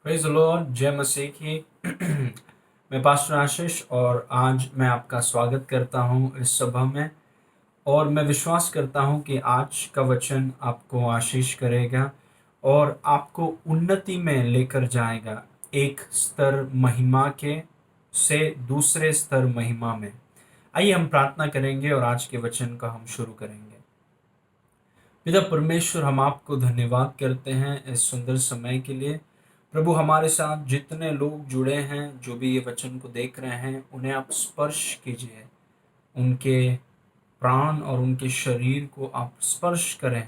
Praise the Lord, जय मसीह की। मैं पास्टर आशीष और आज मैं आपका स्वागत करता हूं इस सभा में। और मैं विश्वास करता हूं कि आज का वचन आपको आशीष करेगा और आपको उन्नति में लेकर जाएगा, एक स्तर महिमा के से दूसरे स्तर महिमा में। आइए हम प्रार्थना करेंगे और आज के वचन का हम शुरू करेंगे। पिता परमेश्वर, हम आपको धन्यवाद करते हैं इस सुंदर समय के लिए। प्रभु, हमारे साथ जितने लोग जुड़े हैं, जो भी ये वचन को देख रहे हैं, उन्हें आप स्पर्श कीजिए। उनके प्राण और उनके शरीर को आप स्पर्श करें।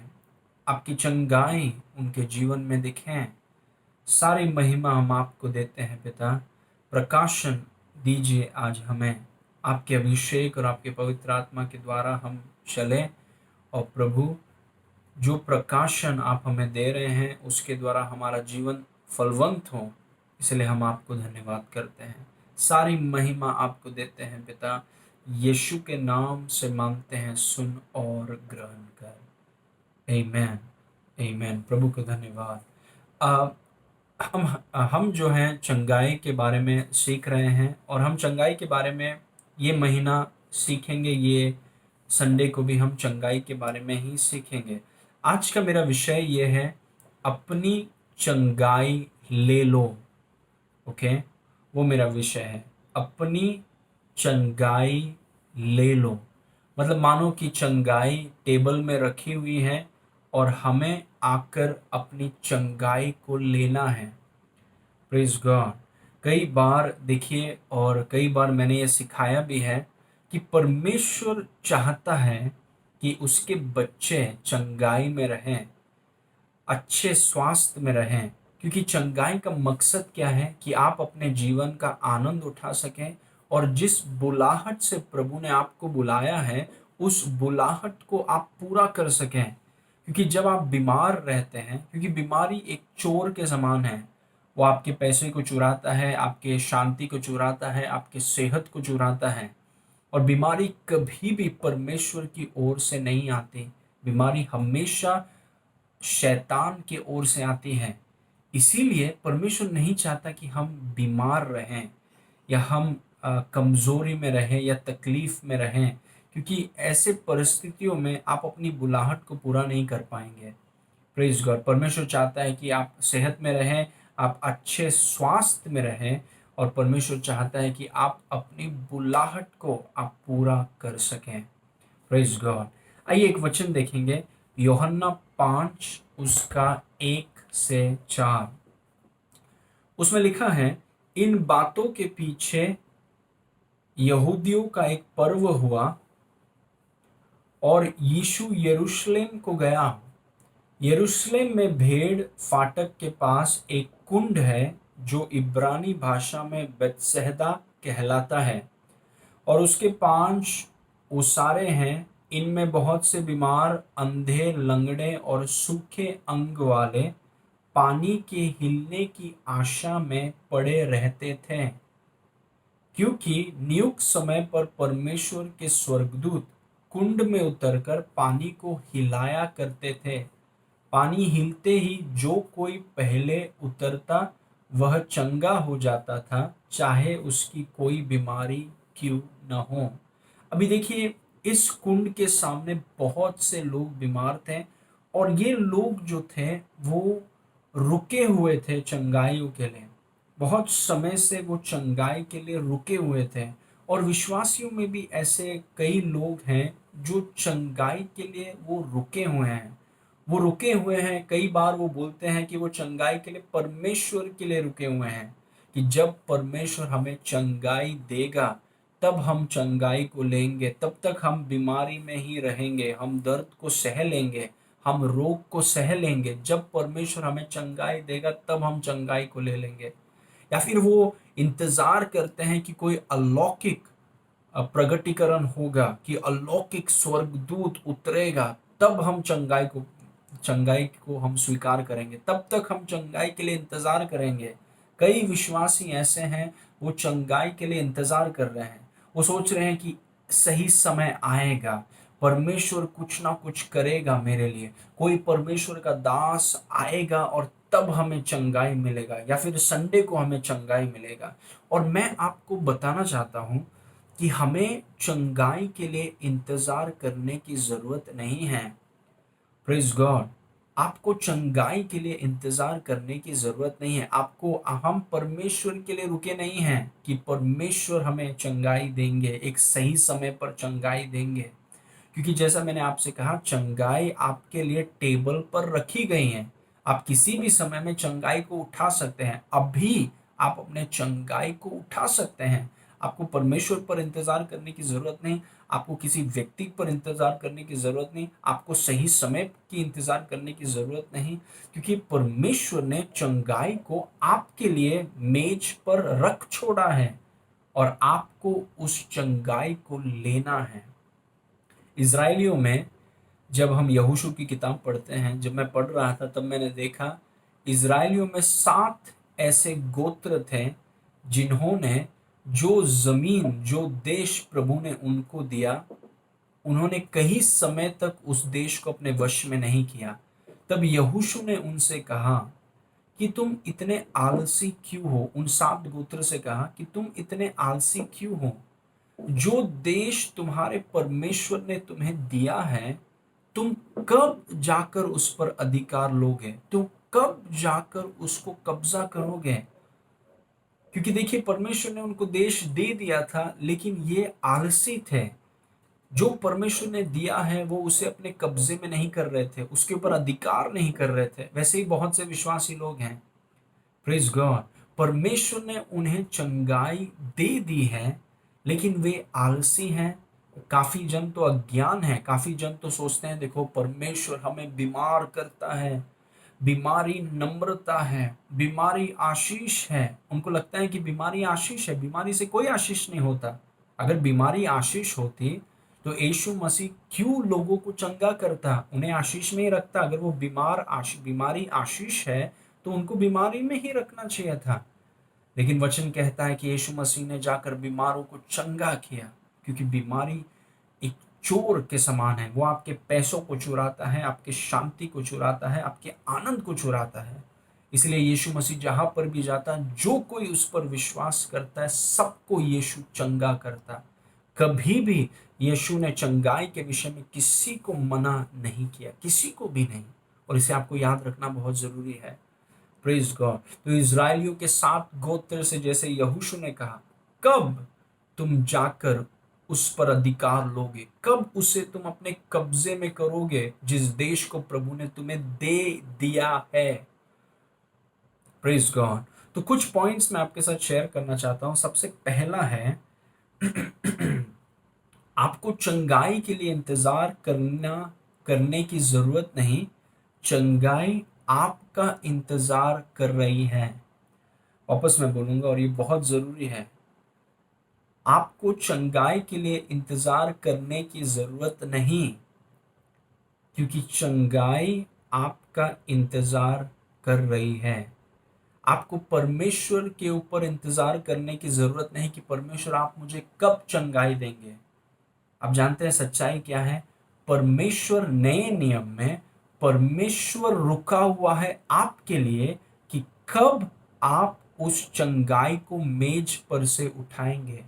आपकी चंगाई उनके जीवन में दिखें। सारी महिमा हम आपको देते हैं पिता। प्रकाशन दीजिए आज हमें, आपके अभिषेक और आपके पवित्र आत्मा के द्वारा हम चलें। और प्रभु, जो प्रकाशन आप हमें दे रहे हैं उसके द्वारा हमारा जीवन फलवंत हो, इसलिए हम आपको धन्यवाद करते हैं। सारी महिमा आपको देते हैं पिता। यीशु के नाम से मांगते हैं, सुन और ग्रहण कर। आमेन। आमेन। प्रभु का धन्यवाद। आ, हम जो हैं चंगाई के बारे में सीख रहे हैं और हम चंगाई के बारे में ये महीना सीखेंगे। ये संडे को भी हम चंगाई के बारे में ही सीखेंगे। आज का मेरा विषय ये है, अपनी चंगाई ले लो। ओके, वो मेरा विषय है, अपनी चंगाई ले लो। मतलब मानो कि चंगाई टेबल में रखी हुई है और हमें आकर अपनी चंगाई को लेना है। Praise God. कई बार देखिए, और कई बार मैंने ये सिखाया भी है कि परमेश्वर चाहता है कि उसके बच्चे चंगाई में रहें, अच्छे स्वास्थ्य में रहें। क्योंकि चंगाई का मकसद क्या है कि आप अपने जीवन का आनंद उठा सकें और जिस बुलाहट से प्रभु ने आपको बुलाया है, उस बुलाहट को आप पूरा कर सकें। क्योंकि जब आप बीमार रहते हैं, क्योंकि बीमारी एक चोर के समान है, वो आपके पैसे को चुराता है, आपके शांति को चुराता है, आपके सेहत को चुराता है। और बीमारी कभी भी परमेश्वर की ओर से नहीं आती। बीमारी हमेशा शैतान की ओर से आती है। इसीलिए परमेश्वर नहीं चाहता कि हम बीमार रहें या हम कमजोरी में रहें या तकलीफ में रहें। क्योंकि ऐसे परिस्थितियों में आप अपनी बुलाहट को पूरा नहीं कर पाएंगे। Praise God. परमेश्वर चाहता है कि आप सेहत में रहें, आप अच्छे स्वास्थ्य में रहें, और परमेश्वर चाहता है कि आप अपनी बुलाहट को आप पूरा कर सकें। Praise God. आइए एक वचन देखेंगे, यूहन्ना 5 उसका 1 से 4। उसमें लिखा है, इन बातों के पीछे यहूदियों का एक पर्व हुआ और यीशु यरूशलेम को गया। यरूशलेम में भेड़ फाटक के पास एक कुंड है, जो इब्रानी भाषा में बेतसहदा कहलाता है, और उसके 5 ओसारे हैं। इनमें बहुत से बीमार, अंधे, लंगड़े और सूखे अंग वाले पानी के हिलने की आशा में पड़े रहते थे। क्योंकि नियुक्त समय पर परमेश्वर के स्वर्गदूत कुंड में उतरकर पानी को हिलाया करते थे। पानी हिलते ही जो कोई पहले उतरता वह चंगा हो जाता था, चाहे उसकी कोई बीमारी क्यों न हो। अभी देखिए, इस कुंड के सामने बहुत से लोग बीमार थे और ये लोग जो थे वो रुके हुए थे चंगाइयों के लिए। बहुत समय से वो चंगाई के लिए रुके हुए थे। और विश्वासियों में भी ऐसे कई लोग हैं जो चंगाई के लिए वो रुके हुए हैं। वो रुके हुए हैं। कई बार वो बोलते हैं कि वो चंगाई के लिए परमेश्वर के लिए रुके हुए हैं, कि जब परमेश्वर हमें चंगाई देगा तब हम चंगाई को लेंगे। तब तक हम बीमारी में ही रहेंगे, हम दर्द को सह लेंगे, हम रोग को सह लेंगे। जब परमेश्वर हमें चंगाई देगा तब हम चंगाई को ले लेंगे। या फिर वो इंतजार करते हैं कि कोई अलौकिक प्रगटीकरण होगा, कि अलौकिक स्वर्गदूत उतरेगा, तब हम चंगाई को हम स्वीकार करेंगे। तब तक हम चंगाई के लिए इंतजार करेंगे। कई विश्वासी ऐसे हैं, वो चंगाई के लिए इंतजार कर रहे हैं। वो सोच रहे हैं कि सही समय आएगा, परमेश्वर कुछ ना कुछ करेगा मेरे लिए, कोई परमेश्वर का दास आएगा और तब हमें चंगाई मिलेगा, या फिर संडे को हमें चंगाई मिलेगा। और मैं आपको बताना चाहता हूं कि हमें चंगाई के लिए इंतजार करने की जरूरत नहीं है। Praise God. आपको चंगाई के लिए इंतजार करने की जरूरत नहीं है। आपको हम परमेश्वर के लिए रुके नहीं हैं कि परमेश्वर हमें चंगाई देंगे, एक सही समय पर चंगाई देंगे। क्योंकि जैसा मैंने आपसे कहा, चंगाई आपके लिए टेबल पर रखी गई है। आप किसी भी समय में चंगाई को उठा सकते हैं। अभी आप अपने चंगाई को उठा सकते हैं। आपको परमेश्वर पर इंतजार करने की जरूरत नहीं, आपको किसी व्यक्ति पर इंतजार करने की जरूरत नहीं, आपको सही समय की इंतजार करने की जरूरत नहीं। क्योंकि परमेश्वर ने चंगाई को आपके लिए मेज पर रख छोड़ा है और आपको उस चंगाई को लेना है। इज़राइलियों में जब हम यहोशू की किताब पढ़ते हैं, जब मैं पढ़ रहा था तब मैंने देखा इज़राइलियों में 7 ऐसे गोत्र थे जिन्होंने जो जमीन, जो देश प्रभु ने उनको दिया, उन्होंने कई समय तक उस देश को अपने वश में नहीं किया। तब यहोशू ने उनसे कहा कि तुम इतने आलसी क्यों हो। उन 7 गोत्र से कहा कि तुम इतने आलसी क्यों हो। जो देश तुम्हारे परमेश्वर ने तुम्हें दिया है, तुम कब जाकर उस पर अधिकार लोगे, तुम कब जाकर उसको कब्जा करोगे। क्योंकि देखिए, परमेश्वर ने उनको देश दे दिया था, लेकिन ये आलसी थे। जो परमेश्वर ने दिया है वो उसे अपने कब्जे में नहीं कर रहे थे, उसके ऊपर अधिकार नहीं कर रहे थे। वैसे ही बहुत से विश्वासी लोग हैं। Praise God. परमेश्वर ने उन्हें चंगाई दे दी है, लेकिन वे आलसी हैं। काफी जन तो अज्ञान है, काफी जन तो सोचते हैं देखो परमेश्वर हमें बीमार करता है, बीमारी नम्रता है, बीमारी आशीष है। उनको लगता है कि बीमारी आशीष है। बीमारी से कोई आशीष नहीं होता। अगर बीमारी आशीष होती तो यीशु मसीह क्यों लोगों को चंगा करता, उन्हें आशीष में ही रखता। अगर वो बीमारी आशीष है तो उनको बीमारी में ही रखना चाहिए था। लेकिन वचन कहता है कि यीशु मसीह ने जाकर बीमारों को चंगा किया। क्योंकि बीमारी एक चोर के समान है। वो आपके पैसों को चुराता है, आपके शांति को चुराता है, आपके आनंद को चुराता है। इसलिए यीशु मसीह जहां पर भी जाता, जो कोई उस पर विश्वास करता है, सबको यीशु चंगा करता। कभी भी यीशु ने चंगाई के विषय में किसी को मना नहीं किया, किसी को भी नहीं। और इसे आपको याद रखना बहुत जरूरी है। Praise God. तो इज़राइलियों के 7 गोत्र से जैसे यहोशू ने कहा, कब तुम जाकर उस पर अधिकार लोगे, कब उसे तुम अपने कब्जे में करोगे, जिस देश को प्रभु ने तुम्हें दे दिया है। Praise God. तो कुछ पॉइंट्स मैं आपके साथ शेयर करना चाहता हूं। सबसे पहला है, आपको चंगाई के लिए इंतजार करने की जरूरत नहीं, चंगाई आपका इंतजार कर रही है। वापस मैं बोलूंगा और ये बहुत जरूरी है। आपको चंगाई के लिए इंतजार करने की जरूरत नहीं, क्योंकि चंगाई आपका इंतजार कर रही है। आपको परमेश्वर के ऊपर इंतजार करने की जरूरत नहीं कि परमेश्वर आप मुझे कब चंगाई देंगे। आप जानते हैं सच्चाई क्या है? परमेश्वर नए नियम में, परमेश्वर रुका हुआ है आपके लिए कि कब आप उस चंगाई को मेज पर से उठाएंगे।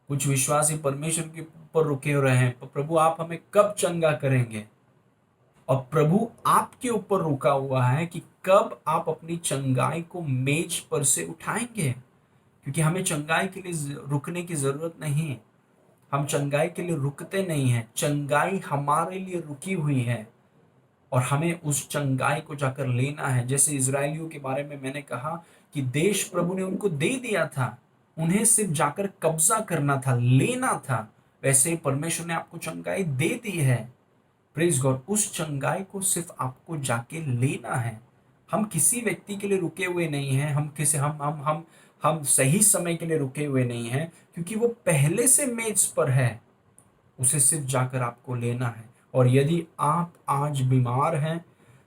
कुछ विश्वासी परमेश्वर के ऊपर रुके हो रहे हैं, प्रभु आप हमें कब चंगा करेंगे। और प्रभु आपके ऊपर रुका हुआ है कि कब आप अपनी चंगाई को मेज पर से उठाएंगे। क्योंकि हमें चंगाई के लिए रुकने की जरूरत नहीं है। हम चंगाई के लिए रुकते नहीं हैं, चंगाई हमारे लिए रुकी हुई है और हमें उस चंगाई को जाकर लेना है। जैसे इजरायलियों के बारे में मैंने कहा कि देश प्रभु ने उनको दे दिया था, उन्हें सिर्फ जाकर कब्जा करना था, लेना था। वैसे ही परमेश्वर ने आपको चंगाई दे दी है। Praise God. उस चंगाई को सिर्फ आपको जाके लेना है। हम किसी व्यक्ति के लिए रुके हुए नहीं हैं, हम किसी हम सही समय के लिए रुके हुए नहीं हैं, क्योंकि वो पहले से मेज पर है। उसे सिर्फ जाकर आपको लेना है। और यदि आप आज बीमार हैं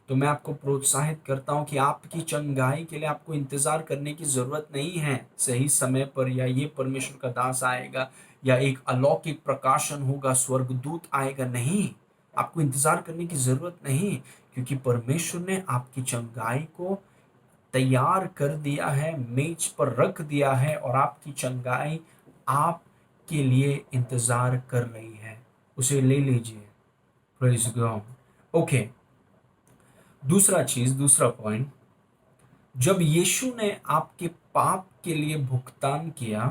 तो मैं आपको प्रोत्साहित करता हूं कि आपकी चंगाई के लिए आपको इंतजार करने की जरूरत नहीं है सही समय पर, या ये परमेश्वर का दास आएगा, या एक अलौकिक प्रकाशन होगा, स्वर्गदूत आएगा। नहीं, आपको इंतज़ार करने की ज़रूरत नहीं, क्योंकि परमेश्वर ने आपकी चंगाई को तैयार कर दिया है, मेज पर रख दिया है और आपकी चंगाई आपके लिए इंतज़ार कर रही है। उसे ले लीजिए। Praise God. ओके, दूसरा पॉइंट, जब यीशु ने आपके पाप के लिए भुगतान किया,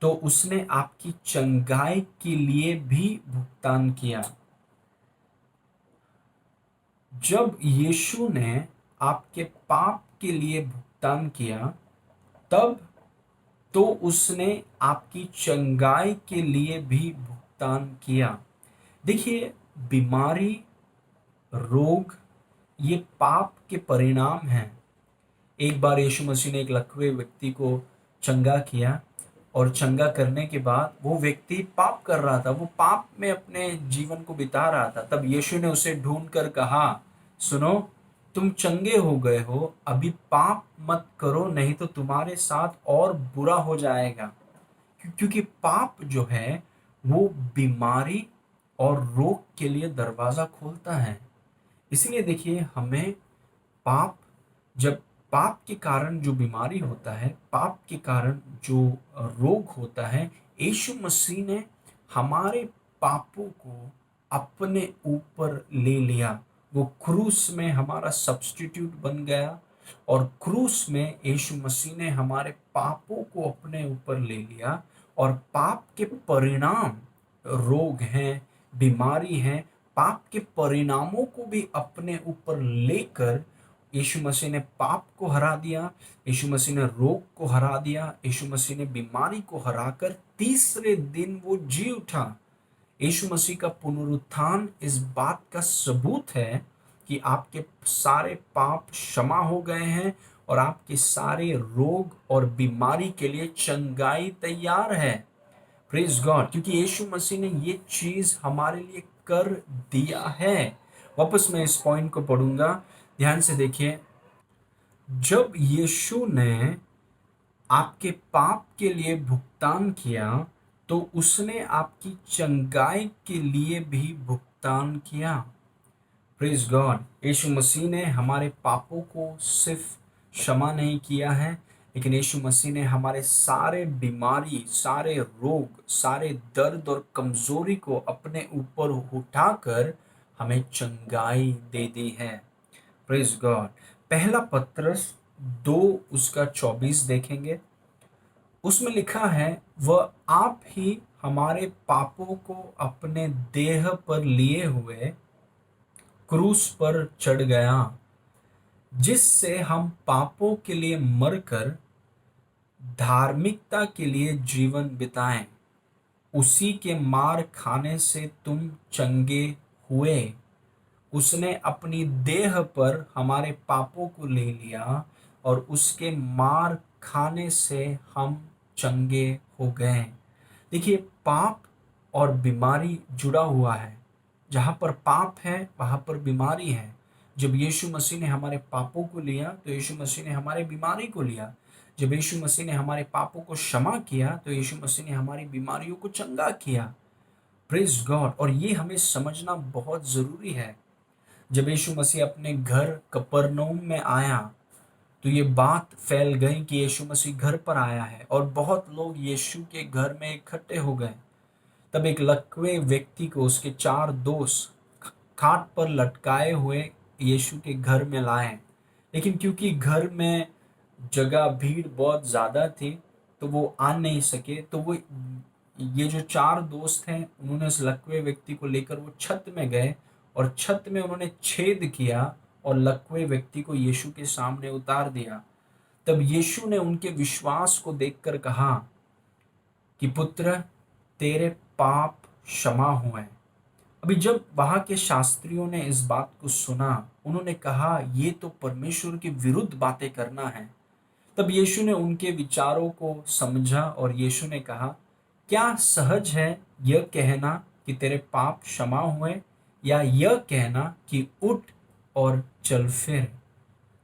तो उसने आपकी चंगाई के लिए भी भुगतान किया। जब यीशु ने आपके पाप के लिए भुगतान किया, तब तो उसने आपकी चंगाई के लिए भी भुगतान किया। देखिए, बीमारी, रोग, ये पाप के परिणाम हैं। एक बार यीशु मसीह ने एक लकवे व्यक्ति को चंगा किया, और चंगा करने के बाद वो व्यक्ति पाप कर रहा था, वो पाप में अपने जीवन को बिता रहा था। तब यीशु ने उसे ढूंढ कर कहा, सुनो, तुम चंगे हो गए हो, अभी पाप मत करो, नहीं तो तुम्हारे साथ और बुरा हो जाएगा। क्योंकि पाप जो है वो बीमारी और रोग के लिए दरवाजा खोलता है। इसलिए देखिए, हमें पाप जब पाप के कारण जो बीमारी होता है, पाप के कारण जो रोग होता है, यीशु मसीह ने हमारे पापों को अपने ऊपर ले लिया। वो क्रूस में हमारा सब्स्टिट्यूट बन गया, और क्रूस में यीशु मसीह ने हमारे पापों को अपने ऊपर ले लिया। और पाप के परिणाम, रोग हैं, बीमारी हैं, पाप के परिणामों को भी अपने ऊपर लेकर यीशु मसीह ने पाप को हरा दिया, यीशु मसीह ने रोग को हरा दिया, यीशु मसीह ने बीमारी को हराकर तीसरे दिन वो जी उठा। यीशु मसीह का पुनरुत्थान इस बात का सबूत है कि आपके सारे पाप क्षमा हो गए हैं और आपके सारे रोग और बीमारी के लिए चंगाई तैयार है। प्रेज गॉड, क्योंकि यीशु मसीह ने ये चीज हमारे लिए कर दिया है। वापस मैं इस पॉइंट को पढ़ूंगा, ध्यान से देखिए। जब यीशु ने आपके पाप के लिए भुगतान किया, तो उसने आपकी चंगाई के लिए भी भुगतान किया। प्रेज गॉड, यीशु मसीह ने हमारे पापों को सिर्फ क्षमा नहीं किया है, लेकिन यीशु मसीह ने हमारे सारे बीमारी, सारे रोग, सारे दर्द और कमजोरी को अपने ऊपर उठाकर हमें चंगाई दे दी है। Praise God. पहला पत्रस 2 उसका 24 देखेंगे। उसमें लिखा है, वह आप ही हमारे पापों को अपने देह पर लिए हुए क्रूस पर चढ़ गया, जिससे हम पापों के लिए मरकर धार्मिकता के लिए जीवन बिताएं। उसी के मार खाने से तुम चंगे हुए। उसने अपनी देह पर हमारे पापों को ले लिया, और उसके मार खाने से हम चंगे हो गए। देखिए, पाप और बीमारी जुड़ा हुआ है। जहाँ पर पाप है वहाँ पर बीमारी है। जब यीशु मसीह ने हमारे पापों को लिया, तो यीशु मसीह ने हमारे बीमारी को लिया। जब यीशु मसीह ने हमारे पापों को क्षमा किया, तो यीशु मसीह ने हमारी बीमारियों को चंगा किया। Praise God. और ये हमें समझना बहुत ज़रूरी है। जब यीशु मसीह अपने घर कफरनहूम में आया, तो ये बात फैल गई कि यीशु मसीह घर पर आया है, और बहुत लोग यीशु के घर में इकट्ठे हो गए। तब एक लकवे व्यक्ति को उसके 4 दोस्त खाट पर लटकाए हुए यीशु के घर में लाए। लेकिन क्योंकि घर में जगह, भीड़ बहुत ज़्यादा थी, तो वो आ नहीं सके। तो वो ये जो 4 दोस्त हैं, उन्होंने उस लकवे व्यक्ति को लेकर वो छत में गए, और छत में उन्होंने छेद किया और लकवे व्यक्ति को यीशु के सामने उतार दिया। तब यीशु ने उनके विश्वास को देखकर कहा कि पुत्र, तेरे पाप क्षमा हुए। अभी जब वहां के शास्त्रियों ने इस बात को सुना, उन्होंने कहा, ये तो परमेश्वर के विरुद्ध बातें करना है। तब यीशु ने उनके विचारों को समझा, और यीशु ने कहा, क्या सहज है यह कहना कि तेरे पाप क्षमा हुए, या यह कहना कि उठ और चल फिर?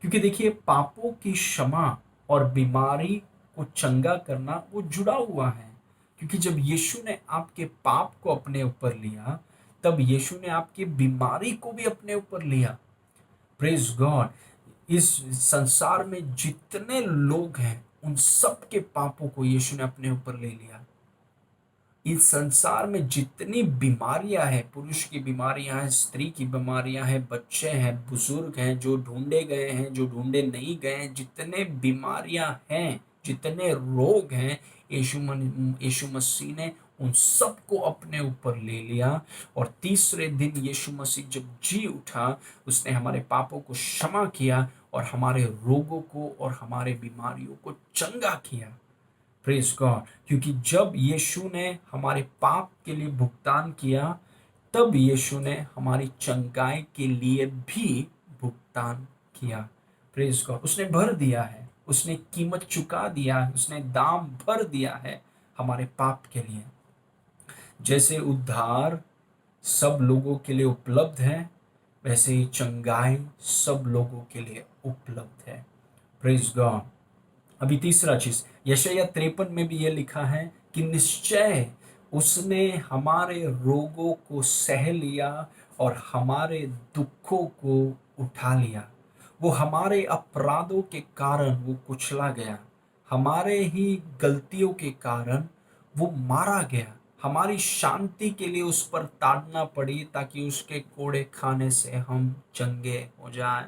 क्योंकि देखिए, पापों की क्षमा और बीमारी को चंगा करना वो जुड़ा हुआ है। क्योंकि जब यीशु ने आपके पाप को अपने ऊपर लिया, तब यीशु ने आपकी बीमारी को भी अपने ऊपर लिया। Praise God. इस संसार में जितने लोग हैं उन सब के पापों को यीशु ने अपने ऊपर ले लिया। इस संसार में जितनी बीमारियां हैं, पुरुष की बीमारियां हैं, स्त्री की बीमारियां हैं, बच्चे हैं, बुजुर्ग हैं, जो ढूंढे गए हैं, जो ढूंढे नहीं गए हैं, जितने बीमारियां हैं, जितने रोग हैं, यीशु मसीह ने उन सबको अपने ऊपर ले लिया। और तीसरे दिन यीशु मसीह जब जी उठा, उसने हमारे पापों को क्षमा किया और हमारे रोगों को और हमारे बीमारियों को चंगा किया। Praise God. क्योंकि जब यीशु ने हमारे पाप के लिए भुगतान किया, तब यीशु ने हमारी चंगाई के लिए भी भुगतान किया। Praise God. उसने भर दिया है, उसने कीमत चुका दिया है, उसने दाम भर दिया है हमारे पाप के लिए। जैसे उद्धार सब लोगों के लिए उपलब्ध है, वैसे ही चंगाई सब लोगों के लिए उपलब्ध है। Praise God. अभी तीसरा चीज, यशायाह 53 में भी यह लिखा है कि निश्चय उसने हमारे रोगों को सह लिया और हमारे दुखों को उठा लिया। वो हमारे अपराधों के कारण वो कुचला गया, हमारे ही गलतियों के कारण वो मारा गया। हमारी शांति के लिए उस पर ताड़ना पड़ी ताकि उसके कोड़े खाने से हम चंगे हो जाएं।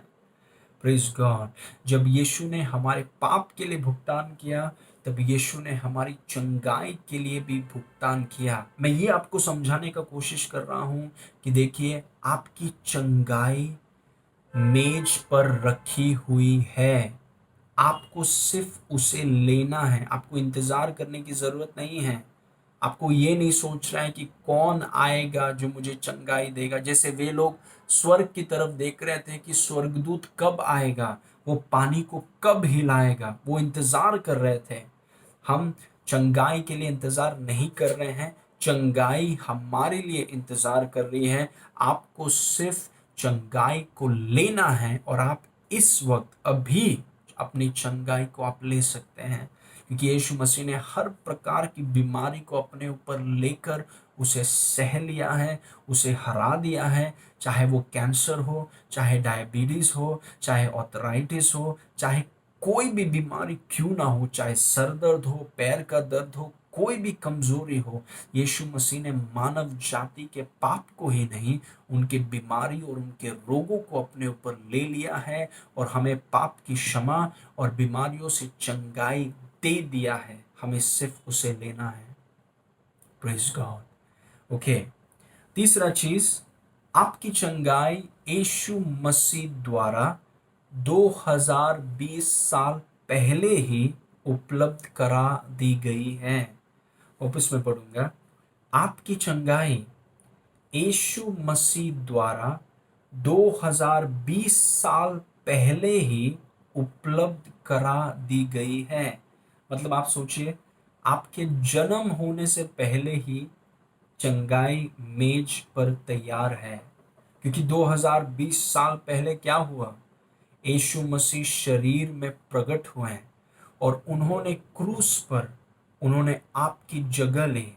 Praise God. जब यीशु ने हमारे पाप के लिए भुगतान किया, तब यीशु ने हमारी चंगाई के लिए भी भुगतान किया। मैं ये आपको समझाने का कोशिश कर रहा हूं कि देखिए, आपकी चंगाई मेज पर रखी हुई है, आपको सिर्फ उसे लेना है। आपको इंतजार करने की जरूरत नहीं है। आपको ये नहीं सोच रहा है कि कौन आएगा जो मुझे चंगाई देगा। जैसे वे लोग स्वर्ग की तरफ देख रहे थे कि स्वर्गदूत कब आएगा, वो पानी को कब हिलाएगा, वो इंतजार कर रहे थे। हम चंगाई के लिए इंतजार नहीं कर रहे हैं, चंगाई हमारे लिए इंतजार कर रही है। आपको सिर्फ चंगाई को लेना है और आप इस वक्त अभी अपनी चंगाई को आप ले सकते हैं, क्योंकि यीशु मसीह ने हर प्रकार की बीमारी को अपने ऊपर लेकर उसे सह लिया है, उसे हरा दिया है। चाहे वो कैंसर हो, चाहे डायबिटीज हो, चाहे ऑर्थराइटिस हो, चाहे कोई भी बीमारी क्यों ना हो, चाहे सर दर्द हो, पैर का दर्द हो, कोई भी कमजोरी हो, यीशु मसीह ने मानव जाति के पाप को ही नहीं, उनके बीमारी और उनके रोगों को अपने ऊपर ले लिया है और हमें पाप की क्षमा और बीमारियों से चंगाई दे दिया है। हमें सिर्फ उसे लेना है। Praise God. ओके। तीसरा चीज, आपकी चंगाई यीशु मसीह द्वारा 2020 साल पहले ही उपलब्ध करा दी गई है। वापस मैं पढ़ूंगा। आपकी चंगाई यीशु मसीह द्वारा 2020 साल पहले ही उपलब्ध करा दी गई है। मतलब आप सोचिए, आपके जन्म होने से पहले ही चंगाई मेज पर तैयार है। क्योंकि 2020 साल पहले क्या हुआ, यीशु मसीह शरीर में प्रकट हुए हैं और उन्होंने क्रूस पर उन्होंने आपकी जगह ली।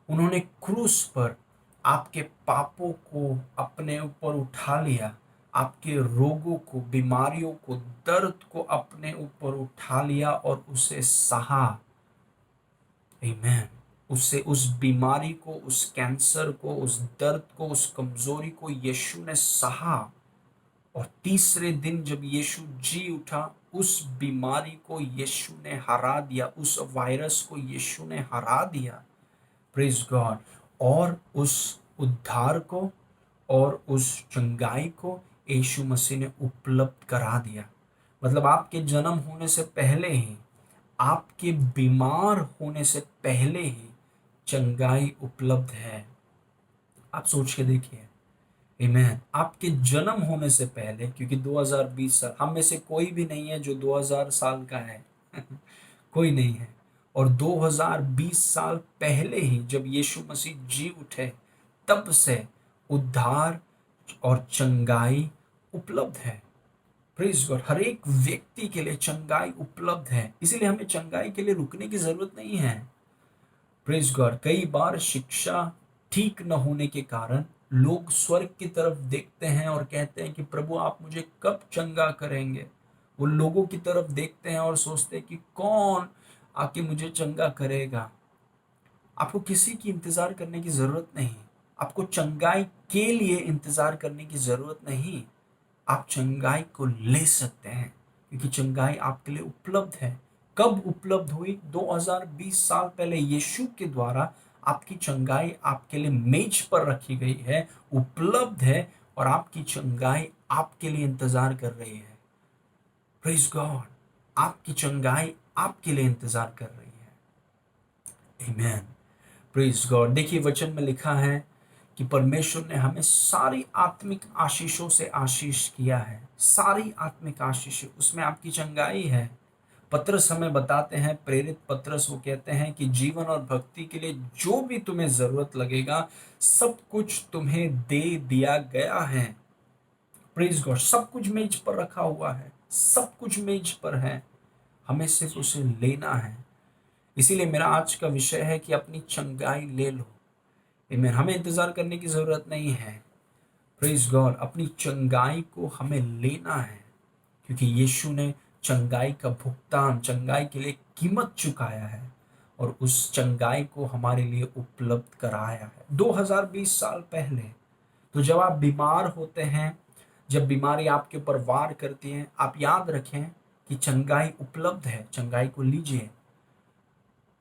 उन्होंने क्रूस पर आपके पापों को अपने ऊपर उठा लिया, आपके रोगों को, बीमारियों को, दर्द को अपने ऊपर उठा लिया और उसे सहा। आमीन। उससे, उस बीमारी को, उस कैंसर को, उस दर्द को, उस कमजोरी को यीशु ने सहा। और तीसरे दिन जब यीशु जी उठा, उस बीमारी को यीशु ने हरा दिया, उस वायरस को यीशु ने हरा दिया। Praise God. और उस उद्धार को और उस चंगाई को यीशु मसीह ने उपलब्ध करा दिया। मतलब आपके जन्म होने से पहले ही, आपके बीमार होने से पहले ही चंगाई उपलब्ध है। आप सोच के देखिए। आमीन। आपके जन्म होने से पहले, क्योंकि 2020 साल, हम में से कोई भी नहीं है जो 2000 साल का है कोई नहीं है। और 2020 साल पहले ही जब यीशु मसीह जी उठे, तब से उद्धार और चंगाई उपलब्ध है। Praise God. हर एक व्यक्ति के लिए चंगाई उपलब्ध है, इसीलिए हमें चंगाई के लिए रुकने की जरूरत नहीं है। Praise God. कई बार शिक्षा ठीक न होने के कारण लोग स्वर्ग की तरफ देखते हैं और कहते हैं कि प्रभु आप मुझे कब चंगा करेंगे। वो लोगों की तरफ देखते हैं और सोचते हैं कि कौन आके मुझे चंगा करेगा। आपको किसी की इंतजार करने की जरूरत नहीं। आपको चंगाई के लिए इंतजार करने की जरूरत नहीं। आप चंगाई को ले सकते हैं क्योंकि चंगाई आपके लिए उपलब्ध है। कब उपलब्ध हुई? 2020 साल पहले यीशु के द्वारा आपकी चंगाई आपके लिए मेज पर रखी गई है, उपलब्ध है, और आपकी चंगाई आपके लिए इंतजार कर रही है। Praise God. आपकी चंगाई आपके लिए इंतजार कर रही है। आमीन। Praise God. देखिए वचन में लिखा है कि परमेश्वर ने हमें सारी आत्मिक आशीषों से आशीष किया है। सारी आत्मिक आशीष, उसमें आपकी चंगाई है। पतरस हमें बताते हैं, प्रेरित पतरस, वो कहते हैं कि जीवन और भक्ति के लिए जो भी तुम्हें जरूरत लगेगा सब कुछ तुम्हें दे दिया गया है। Praise God. सब कुछ मेज पर रखा हुआ है, सब कुछ मेज पर है, हमें सिर्फ उसे लेना है। इसीलिए मेरा आज का विषय है कि अपनी चंगाई ले लो। आमीन। हमें इंतजार करने की जरूरत नहीं है। Praise God. अपनी चंगाई को हमें लेना है क्योंकि यीशु ने चंगाई का भुगतान, चंगाई के लिए कीमत चुकाया है और उस चंगाई को हमारे लिए उपलब्ध कराया है 2020 साल पहले। तो जब आप बीमार होते हैं, जब बीमारी आपके ऊपर वार करती है, आप याद रखें कि चंगाई उपलब्ध है। चंगाई को लीजिए।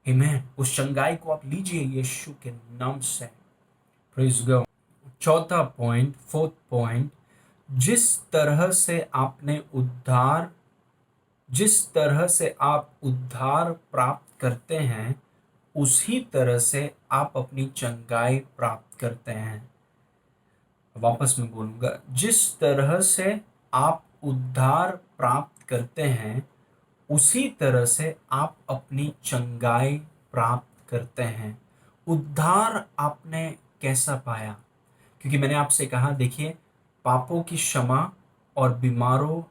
आमीन। उस चंगाई को आप लीजिए यीशु के नाम से। Praise God. चौथा पॉइंट, फोर्थ पॉइंट, जिस तरह से आपने उद्धार जिस तरह से आप उद्धार प्राप्त करते हैं उसी तरह से आप अपनी चंगाई प्राप्त करते हैं। वापस मैं बोलूंगा, जिस तरह से आप उद्धार प्राप्त करते हैं उसी तरह से आप अपनी चंगाई प्राप्त करते हैं। उद्धार आपने कैसा पाया? क्योंकि मैंने आपसे कहा, देखिए, पापों की क्षमा और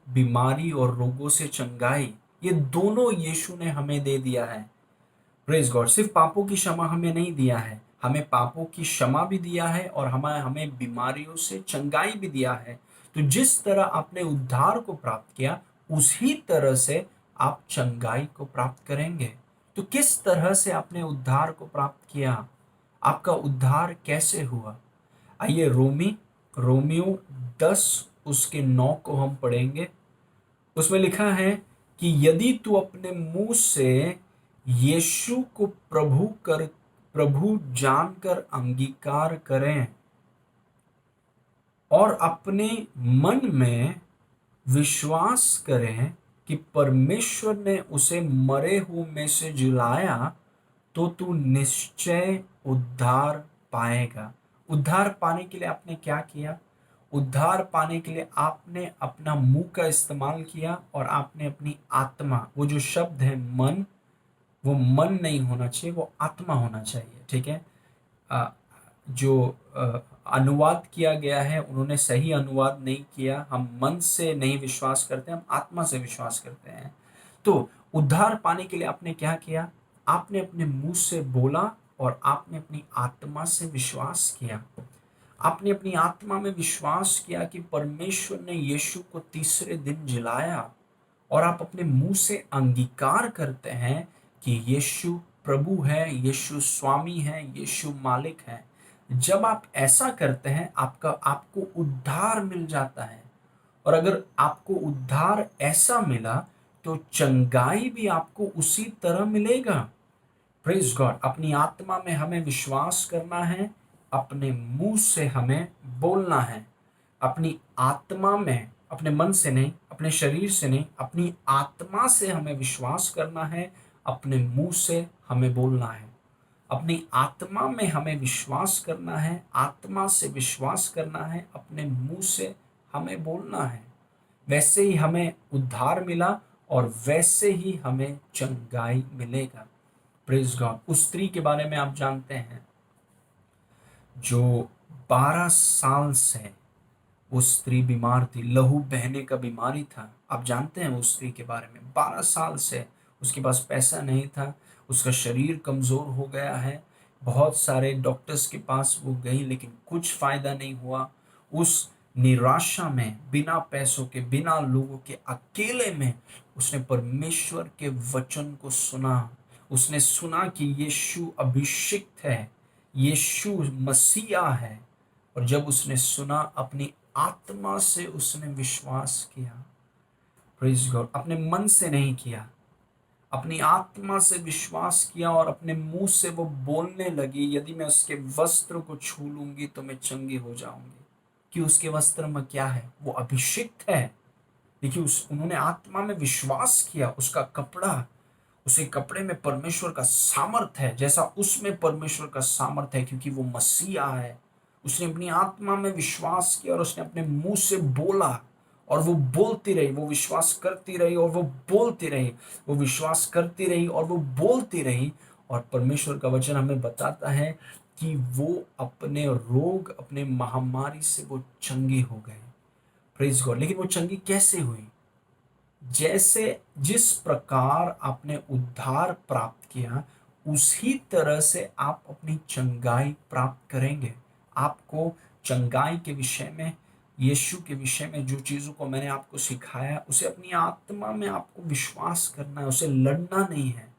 बीमारी और रोगों से चंगाई, ये दोनों यीशु ने हमें दे दिया है। Praise God. सिर्फ पापों की क्षमा हमें नहीं दिया है, हमें पापों की क्षमा भी दिया है और हमें हमें बीमारियों से चंगाई भी दिया है। तो जिस तरह आपने उद्धार को प्राप्त किया उसी तरह से आप चंगाई को प्राप्त करेंगे। तो किस तरह से आपने उद्धार को प्राप्त किया? आपका उद्धार कैसे हुआ? आइए रोमियो 10 उसके 9 को हम पढ़ेंगे। उसमें लिखा है कि यदि तू अपने मुंह से यीशु को प्रभु जानकर अंगीकार करें और अपने मन में विश्वास करें कि परमेश्वर ने उसे मरे हुए में से जिलाया तो तू निश्चय उद्धार पाएगा। उद्धार पाने के लिए आपने क्या किया? उद्धार पाने के लिए आपने अपना मुंह का इस्तेमाल किया और आपने अपनी आत्मा, वो जो शब्द है मन, वो मन नहीं होना चाहिए, वो आत्मा होना चाहिए। ठीक है। अ, जो अनुवाद किया गया है उन्होंने सही अनुवाद नहीं किया। हम मन से नहीं विश्वास करते, हम आत्मा से विश्वास करते हैं। तो उद्धार पाने के लिए आपने क्या किया? आपने अपने मुंह से बोला और आपने अपनी आत्मा से विश्वास किया। आपने अपनी आत्मा में विश्वास किया कि परमेश्वर ने यीशु को तीसरे दिन जिलाया और आप अपने मुंह से अंगीकार करते हैं कि यीशु प्रभु है, यीशु स्वामी है, यीशु मालिक है। जब आप ऐसा करते हैं आपको उद्धार मिल जाता है। और अगर आपको उद्धार ऐसा मिला तो चंगाई भी आपको उसी तरह मिलेगा। Praise God. अपनी आत्मा में हमें विश्वास करना है, अपने मुंह से हमें बोलना है। अपनी आत्मा में, अपने मन से नहीं, अपने शरीर से नहीं, अपनी आत्मा से हमें विश्वास करना है, अपने मुंह से हमें बोलना है। अपनी आत्मा में हमें विश्वास करना है, आत्मा से विश्वास करना है, अपने मुंह से हमें बोलना है। वैसे ही हमें उद्धार मिला और वैसे ही हमें चंगाई मिलेगा। Praise God. उस स्त्री के बारे में आप जानते हैं जो 12 साल से वो स्त्री बीमार थी, लहू बहने का बीमारी था। आप जानते हैं उस स्त्री के बारे में। 12 साल से उसके पास पैसा नहीं था, उसका शरीर कमजोर हो गया है, बहुत सारे डॉक्टर्स के पास वो गई, लेकिन कुछ फायदा नहीं हुआ। उस निराशा में, बिना पैसों के, बिना लोगों के, अकेले में उसने परमेश्वर के वचन को सुना। उसने सुना कि यीशु अभिषिक्त है, यीशु मसीहा है। और जब उसने सुना, अपनी आत्मा से उसने विश्वास किया। Praise God. अपने मन से नहीं किया, अपनी आत्मा से विश्वास किया और अपने मुंह से वो बोलने लगी, यदि मैं उसके वस्त्र को छू लूंगी तो मैं चंगी हो जाऊंगी। कि उसके वस्त्र में क्या है? वो अभिषिक्त है। देखिए, उस उन्होंने आत्मा में विश्वास किया। उसका कपड़ा, उसे कपड़े में परमेश्वर का सामर्थ है, जैसा उसमें परमेश्वर का सामर्थ है, क्योंकि वो मसीहा है। उसने अपनी आत्मा में विश्वास किया और उसने अपने मुंह से बोला, और वो बोलती रही, वो विश्वास करती रही और वो बोलती रही, वो विश्वास करती रही और वो बोलती रही। और परमेश्वर का वचन हमें बताता है कि वो अपने रोग, अपने महामारी से वो चंगी हो गए। Praise God. लेकिन वो चंगी कैसे हुई? जैसे जिस प्रकार आपने उद्धार प्राप्त किया, उसी तरह से आप अपनी चंगाई प्राप्त करेंगे। आपको चंगाई के विषय में, यीशु के विषय में जो चीजों को मैंने आपको सिखाया, उसे अपनी आत्मा में आपको विश्वास करना है, उसे लड़ना नहीं है।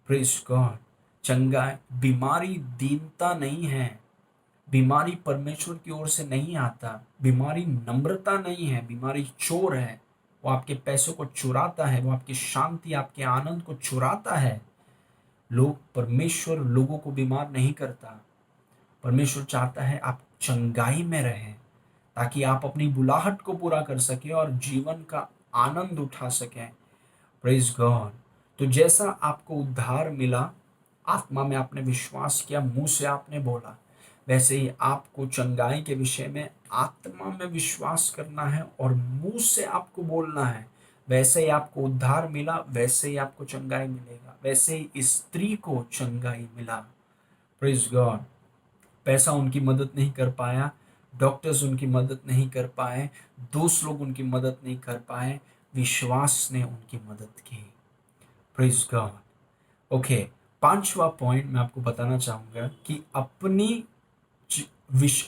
Praise God. चंगाई, बीमारी दीनता नहीं है। बीमारी परमेश्वर की ओर से नहीं आता। बीमारी नम्रता नहीं है। बीमारी चोर है। वो आपके पैसों को चुराता है, वो आपकी शांति, आपके आनंद को चुराता है। परमेश्वर लोगों को बीमार नहीं करता। परमेश्वर चाहता है आप चंगाई में रहें, ताकि आप अपनी बुलाहट को पूरा कर सके और जीवन का आनंद उठा सकें। Praise God. तो जैसा आपको उद्धार मिला, आत्मा में आपने विश्वास किया, मुंह से आपने बोला, वैसे ही आपको चंगाई के विषय में आत्मा में विश्वास करना है और मुंह से आपको बोलना है। वैसे ही आपको उद्धार मिला, वैसे ही आपको चंगाई मिलेगा। वैसे ही इस स्त्री को चंगाई मिला। Praise God. पैसा उनकी मदद नहीं कर पाया, डॉक्टर्स उनकी मदद नहीं कर पाए, दोस्त लोग उनकी मदद नहीं कर पाए, विश्वास ने उनकी मदद की। Praise God. ओके, पांचवा पॉइंट मैं आपको बताना चाहूंगा कि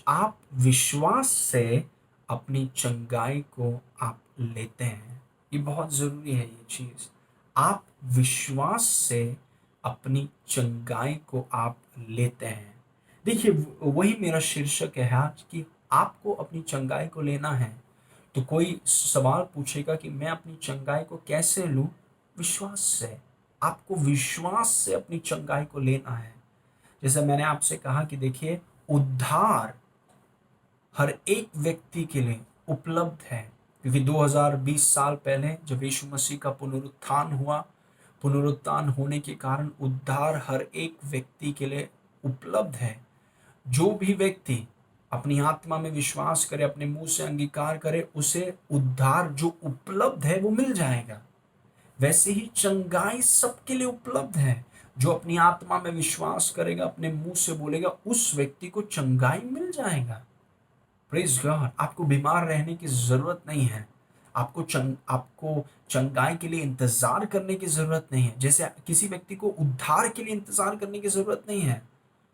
आप विश्वास से अपनी चंगाई को आप लेते हैं। ये बहुत जरूरी है ये चीज। आप विश्वास से अपनी चंगाई को आप लेते हैं। देखिए, वही मेरा शीर्षक है आज, कि आपको अपनी चंगाई को लेना है। तो कोई सवाल पूछेगा कि मैं अपनी चंगाई को कैसे लूं? विश्वास से। आपको विश्वास से अपनी चंगाई को लेना है। जैसे मैंने आपसे कहा कि देखिए, उद्धार हर एक व्यक्ति के लिए उपलब्ध है, क्योंकि 2020 साल पहले जब यीशु मसीह का पुनरुत्थान हुआ, पुनरुत्थान होने के कारण उद्धार हर एक व्यक्ति के लिए उपलब्ध है। जो भी व्यक्ति अपनी आत्मा में विश्वास करे, अपने मुंह से अंगीकार करे, उसे उद्धार जो उपलब्ध है वो मिल जाएगा। वैसे ही चंगाई सबके लिए उपलब्ध है। जो अपनी आत्मा में विश्वास करेगा, अपने मुंह से बोलेगा, उस व्यक्ति को चंगाई मिल जाएगा। Praise God. आपको बीमार रहने की जरूरत नहीं है। आपको चंगाई के लिए इंतजार करने की जरूरत नहीं है। जैसे किसी व्यक्ति को उद्धार के लिए इंतजार करने की जरूरत नहीं है।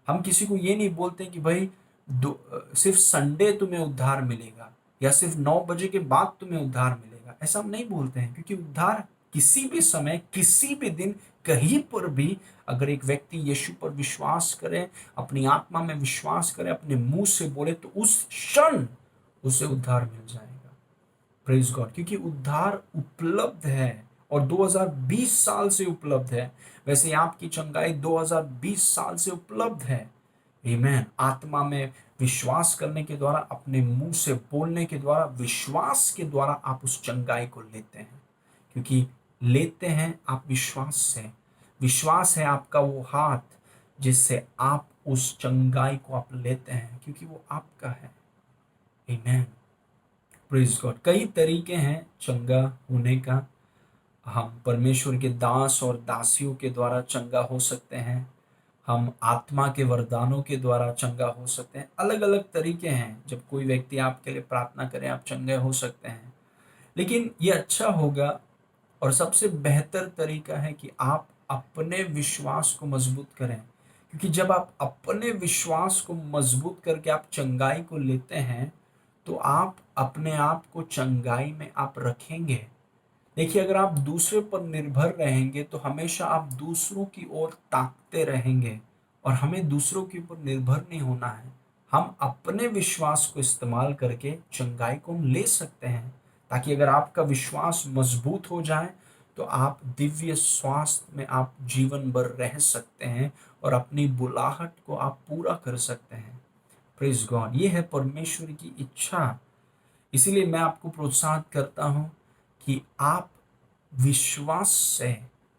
हम किसी को ये नहीं बोलते कि भाई सिर्फ संडे तुम्हें उद्धार मिलेगा, या सिर्फ 9 बजे के बाद तुम्हें उद्धार मिलेगा। ऐसा हम नहीं बोलते हैं, क्योंकि उद्धार किसी भी समय, किसी भी दिन, कहीं पर भी, अगर एक व्यक्ति यीशु पर विश्वास करे, अपनी आत्मा में विश्वास करे, अपने मुंह से बोले, तो उस क्षण उसे उद्धार मिल जाएगा। Praise God. क्योंकि उद्धार उपलब्ध है और 2020 साल से उपलब्ध है। वैसे आपकी चंगाई 2020 साल से उपलब्ध है। आमीन। आत्मा में विश्वास करने के द्वारा, अपने मुंह से बोलने के द्वारा, विश्वास के द्वारा आप उस चंगाई को लेते हैं। क्योंकि लेते हैं आप विश्वास से। विश्वास है आपका वो हाथ जिससे आप उस चंगाई को आप लेते हैं, क्योंकि वो आपका है। आमीन। Praise God. कई तरीके हैं चंगा होने का। हम परमेश्वर के दास और दासियों के द्वारा चंगा हो सकते हैं। हम आत्मा के वरदानों के द्वारा चंगा हो सकते हैं। अलग अलग तरीके हैं। जब कोई व्यक्ति आपके लिए प्रार्थना करे, आप चंगे हो सकते हैं। लेकिन ये अच्छा होगा और सबसे बेहतर तरीका है कि आप अपने विश्वास को मजबूत करें, क्योंकि जब आप अपने विश्वास को मजबूत करके आप चंगाई को लेते हैं, तो आप अपने आप को चंगाई में आप रखेंगे। देखिए, अगर आप दूसरे पर निर्भर रहेंगे तो हमेशा आप दूसरों की ओर ताकते रहेंगे, और हमें दूसरों के ऊपर निर्भर नहीं होना है। हम अपने विश्वास को इस्तेमाल करके चंगाई को हम ले सकते हैं, ताकि अगर आपका विश्वास मजबूत हो जाए तो आप दिव्य स्वास्थ्य में आप जीवन भर रह सकते हैं और अपनी बुलाहट को आप पूरा कर सकते हैं। प्रेज गॉड, ये है परमेश्वर की इच्छा। इसीलिए मैं आपको प्रोत्साहित करता हूं कि आप विश्वास से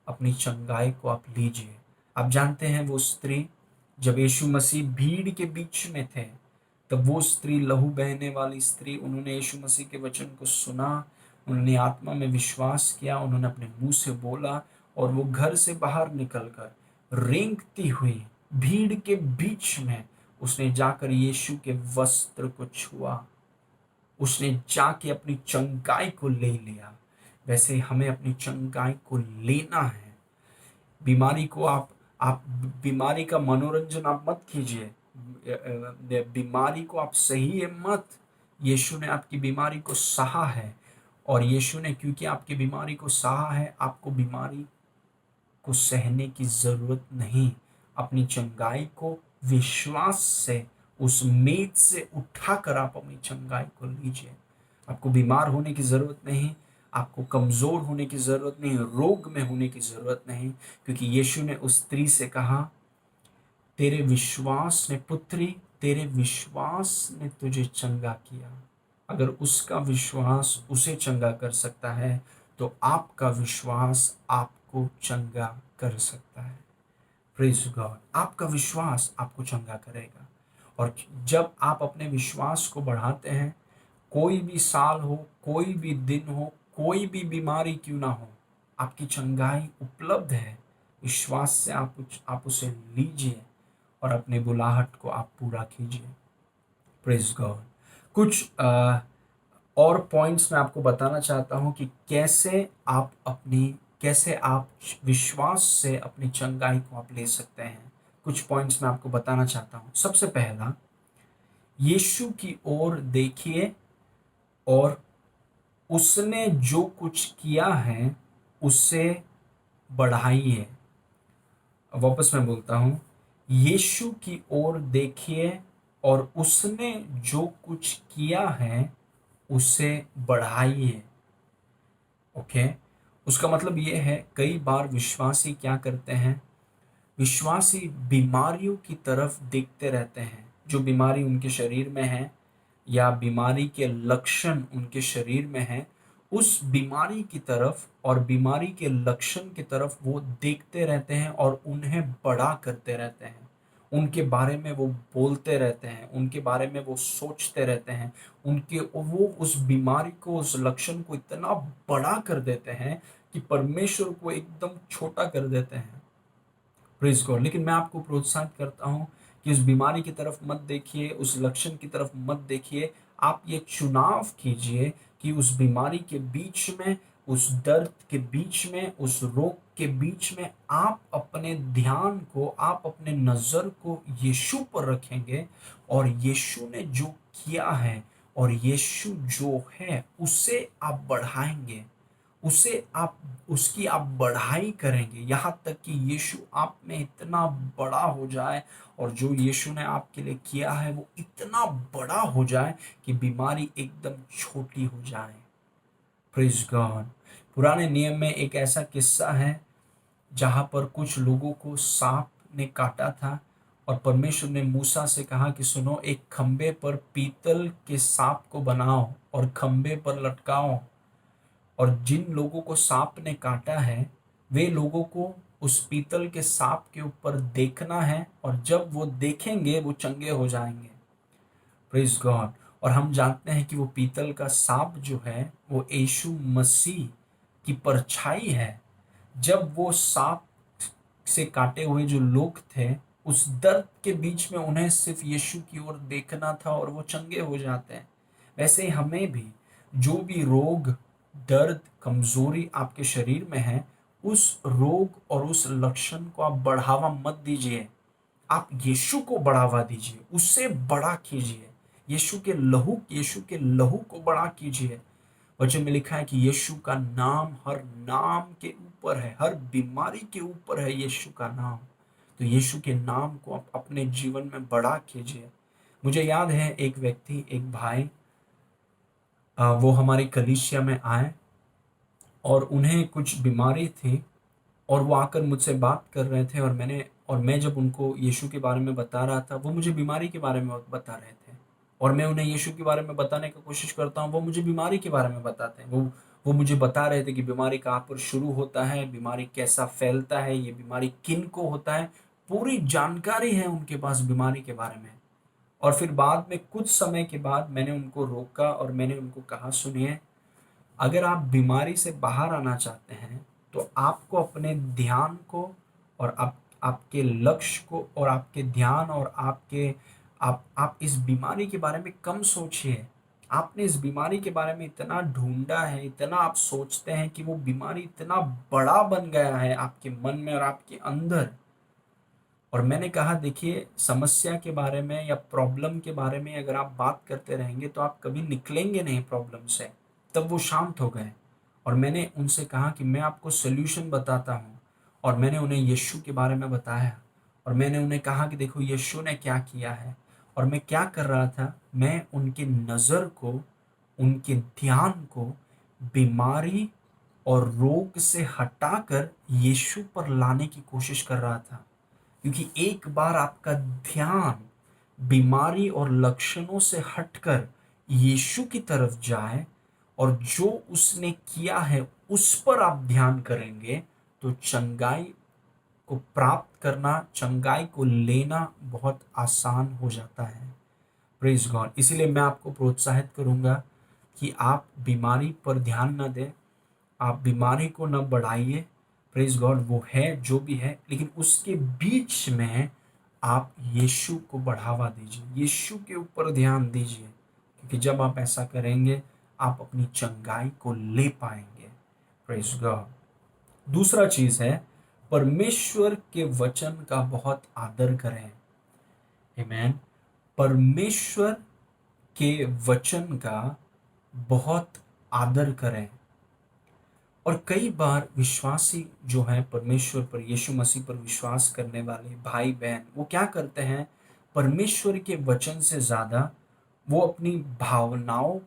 अपनी चंगाई को आप लीजिए। आप जानते हैं वो स्त्री, जब यीशु मसीह भीड़ के बीच में थे, तब वो स्त्री, लहू बहने वाली स्त्री, उन्होंने यीशु मसीह के वचन को सुना, उन्होंने आत्मा में विश्वास किया, उन्होंने अपने मुंह से बोला, और वो घर से बाहर निकलकर रेंगती हुई भीड़ के बीच में उसने जाकर यीशु के वस्त्र को छुआ, उसने जाके अपनी चंगाई को ले लिया। वैसे हमें अपनी चंगाई को लेना है। बीमारी को आप बीमारी का मनोरंजन आप मत कीजिए। बीमारी को आप सही मत। यीशु ने आपकी बीमारी को सहा है, और यीशु ने क्योंकि आपकी बीमारी को सहा है, आपको बीमारी को सहने की जरूरत नहीं। अपनी चंगाई को विश्वास से उस मेज से उठाकर आप अपनी चंगाई को लीजिए। आपको बीमार होने की जरूरत नहीं, आपको कमजोर होने की जरूरत नहीं, रोग में होने की जरूरत नहीं, क्योंकि यीशु ने उस स्त्री से कहा, तेरे विश्वास ने पुत्री, तेरे विश्वास ने तुझे चंगा किया। अगर उसका विश्वास उसे चंगा कर सकता है, तो आपका विश्वास आपको चंगा कर सकता है। प्रेज गॉड, आपका विश्वास आपको चंगा करेगा। और जब आप अपने विश्वास को बढ़ाते हैं, कोई भी साल हो, कोई भी दिन हो, कोई भी बीमारी क्यों ना हो, आपकी चंगाई उपलब्ध है। विश्वास से आप उसे लीजिए और अपने बुलाहट को आप पूरा कीजिए। Praise God. कुछ और पॉइंट्स मैं आपको बताना चाहता हूं कि कैसे आप विश्वास से अपनी चंगाई को आप ले सकते हैं। कुछ पॉइंट्स मैं आपको बताना चाहता हूं। सबसे पहला, यीशु की ओर देखिए और उसने जो कुछ किया है उससे बढ़ाइए। वापस मैं बोलता हूं, यीशु की ओर देखिए और उसने जो कुछ किया है उसे बढ़ाइए। ओके, उसका मतलब ये है, कई बार विश्वासी क्या करते हैं, विश्वासी बीमारियों की तरफ देखते रहते हैं। जो बीमारी उनके शरीर में है या बीमारी के लक्षण उनके शरीर में है, उस बीमारी की तरफ और बीमारी के लक्षण की तरफ वो देखते रहते हैं और उन्हें बड़ा करते रहते हैं। उनके बारे में वो बोलते रहते हैं, उनके बारे में वो सोचते रहते हैं, वो उस बीमारी को, उस लक्षण को इतना बड़ा कर देते हैं कि परमेश्वर को एकदम छोटा कर देते हैं। Praise God. लेकिन मैं आपको प्रोत्साहित करता हूं कि उस बीमारी की तरफ मत देखिए, उस लक्षण की तरफ मत देखिए। आप ये चुनाव कीजिए कि उस बीमारी के बीच में, उस दर्द के बीच में, उस रोग के बीच में आप अपने ध्यान को, आप अपने नजर को यीशु पर रखेंगे, और यीशु ने जो किया है और यीशु जो है उसे आप बढ़ाएंगे, उसे आप उसकी आप बढ़ाई करेंगे, यहाँ तक कि यीशु आप में इतना बड़ा हो जाए, और जो यीशु ने आपके लिए किया है वो इतना बड़ा हो जाए कि बीमारी एकदम छोटी हो जाए। Praise God. पुराने नियम में एक ऐसा किस्सा है जहाँ पर कुछ लोगों को सांप ने काटा था, और परमेश्वर ने मूसा से कहा कि सुनो, एक खंबे पर पीतल के सांप को बनाओ और खंबे पर लटकाओ, और जिन लोगों को सांप ने काटा है वे लोगों को उस पीतल के सांप के ऊपर देखना है, और जब वो देखेंगे वो चंगे हो जाएंगे। Praise God. और हम जानते हैं कि वो पीतल का सांप जो है वो यीशु मसीह की परछाई है। जब वो सांप से काटे हुए जो लोग थे, उस दर्द के बीच में उन्हें सिर्फ यीशु की ओर देखना था और वो चंगे हो जाते हैं। वैसे हमें भी जो भी रोग, दर्द, कमजोरी आपके शरीर में है, उस रोग और उस लक्षण को आप बढ़ावा मत दीजिए। आप यीशु को बढ़ावा दीजिए, उससे बड़ा कीजिए। यीशु के लहू को बड़ा कीजिए। वचन में लिखा है कि यीशु का नाम हर नाम के ऊपर है, हर बीमारी के ऊपर है यीशु का नाम। तो यीशु के नाम को आप अपने जीवन में बड़ा कीजिए। मुझे याद है एक व्यक्ति, एक भाई, वो हमारी कलीसिया में आए और उन्हें कुछ बीमारी थी और वो आकर मुझसे बात कर रहे थे, और मैं जब उनको यीशु के बारे में बता रहा था, वो मुझे बीमारी के बारे में बता रहे थे, और मैं उन्हें यीशु के बारे में बताने की कोशिश करता हूँ, वो मुझे बीमारी के बारे में बताते हैं। वो मुझे बता रहे थे कि बीमारी कहाँ पर शुरू होता है, बीमारी कैसा फैलता है, ये बीमारी किन को होता है, पूरी जानकारी है उनके पास बीमारी के बारे में। और फिर बाद में कुछ समय के बाद मैंने उनको रोका और मैंने उनको कहा, सुनिए, अगर आप बीमारी से बाहर आना चाहते हैं तो आपको अपने ध्यान को और आपके लक्ष्य को और आपके ध्यान और आपके आप इस बीमारी के बारे में कम सोचिए। आपने इस बीमारी के बारे में इतना ढूंढा है, इतना आप सोचते हैं कि वो बीमारी इतना बड़ा बन गया है आपके मन में और आपके अंदर। और मैंने कहा, देखिए, समस्या के बारे में या प्रॉब्लम के बारे में अगर आप बात करते रहेंगे तो आप कभी निकलेंगे नहीं प्रॉब्लम से। तब वो शांत हो गए और मैंने उनसे कहा कि मैं आपको सोल्यूशन बताता हूँ, और मैंने उन्हें यीशु के बारे में बताया और मैंने उन्हें कहा कि देखो यीशु ने क्या किया है। और मैं क्या कर रहा था, मैं उनकी नज़र को, उनके ध्यान को बीमारी और रोग से हटाकर यीशु पर लाने की कोशिश कर रहा था। क्योंकि एक बार आपका ध्यान बीमारी और लक्षणों से हटकर यीशु की तरफ जाए और जो उसने किया है उस पर आप ध्यान करेंगे, तो चंगाई को प्राप्त करना, चंगाई को लेना बहुत आसान हो जाता है। Praise God. इसीलिए मैं आपको प्रोत्साहित करूंगा कि आप बीमारी पर ध्यान न दें, आप बीमारी को न बढ़ाइए। प्रेज गॉड, वो है जो भी है, लेकिन उसके बीच में आप यीशु को बढ़ावा दीजिए, यीशु के ऊपर ध्यान दीजिए, क्योंकि जब आप ऐसा करेंगे आप अपनी चंगाई को ले पाएंगे। Praise God. दूसरा चीज है, परमेश्वर के वचन का बहुत आदर करें। आमीन। परमेश्वर के वचन का बहुत आदर करें। और कई बार विश्वासी जो है परमेश्वर पर, यीशु मसीह पर विश्वास करने वाले भाई बहन, वो क्या करते हैं, परमेश्वर के वचन से ज़्यादा वो अपनी भावनाओं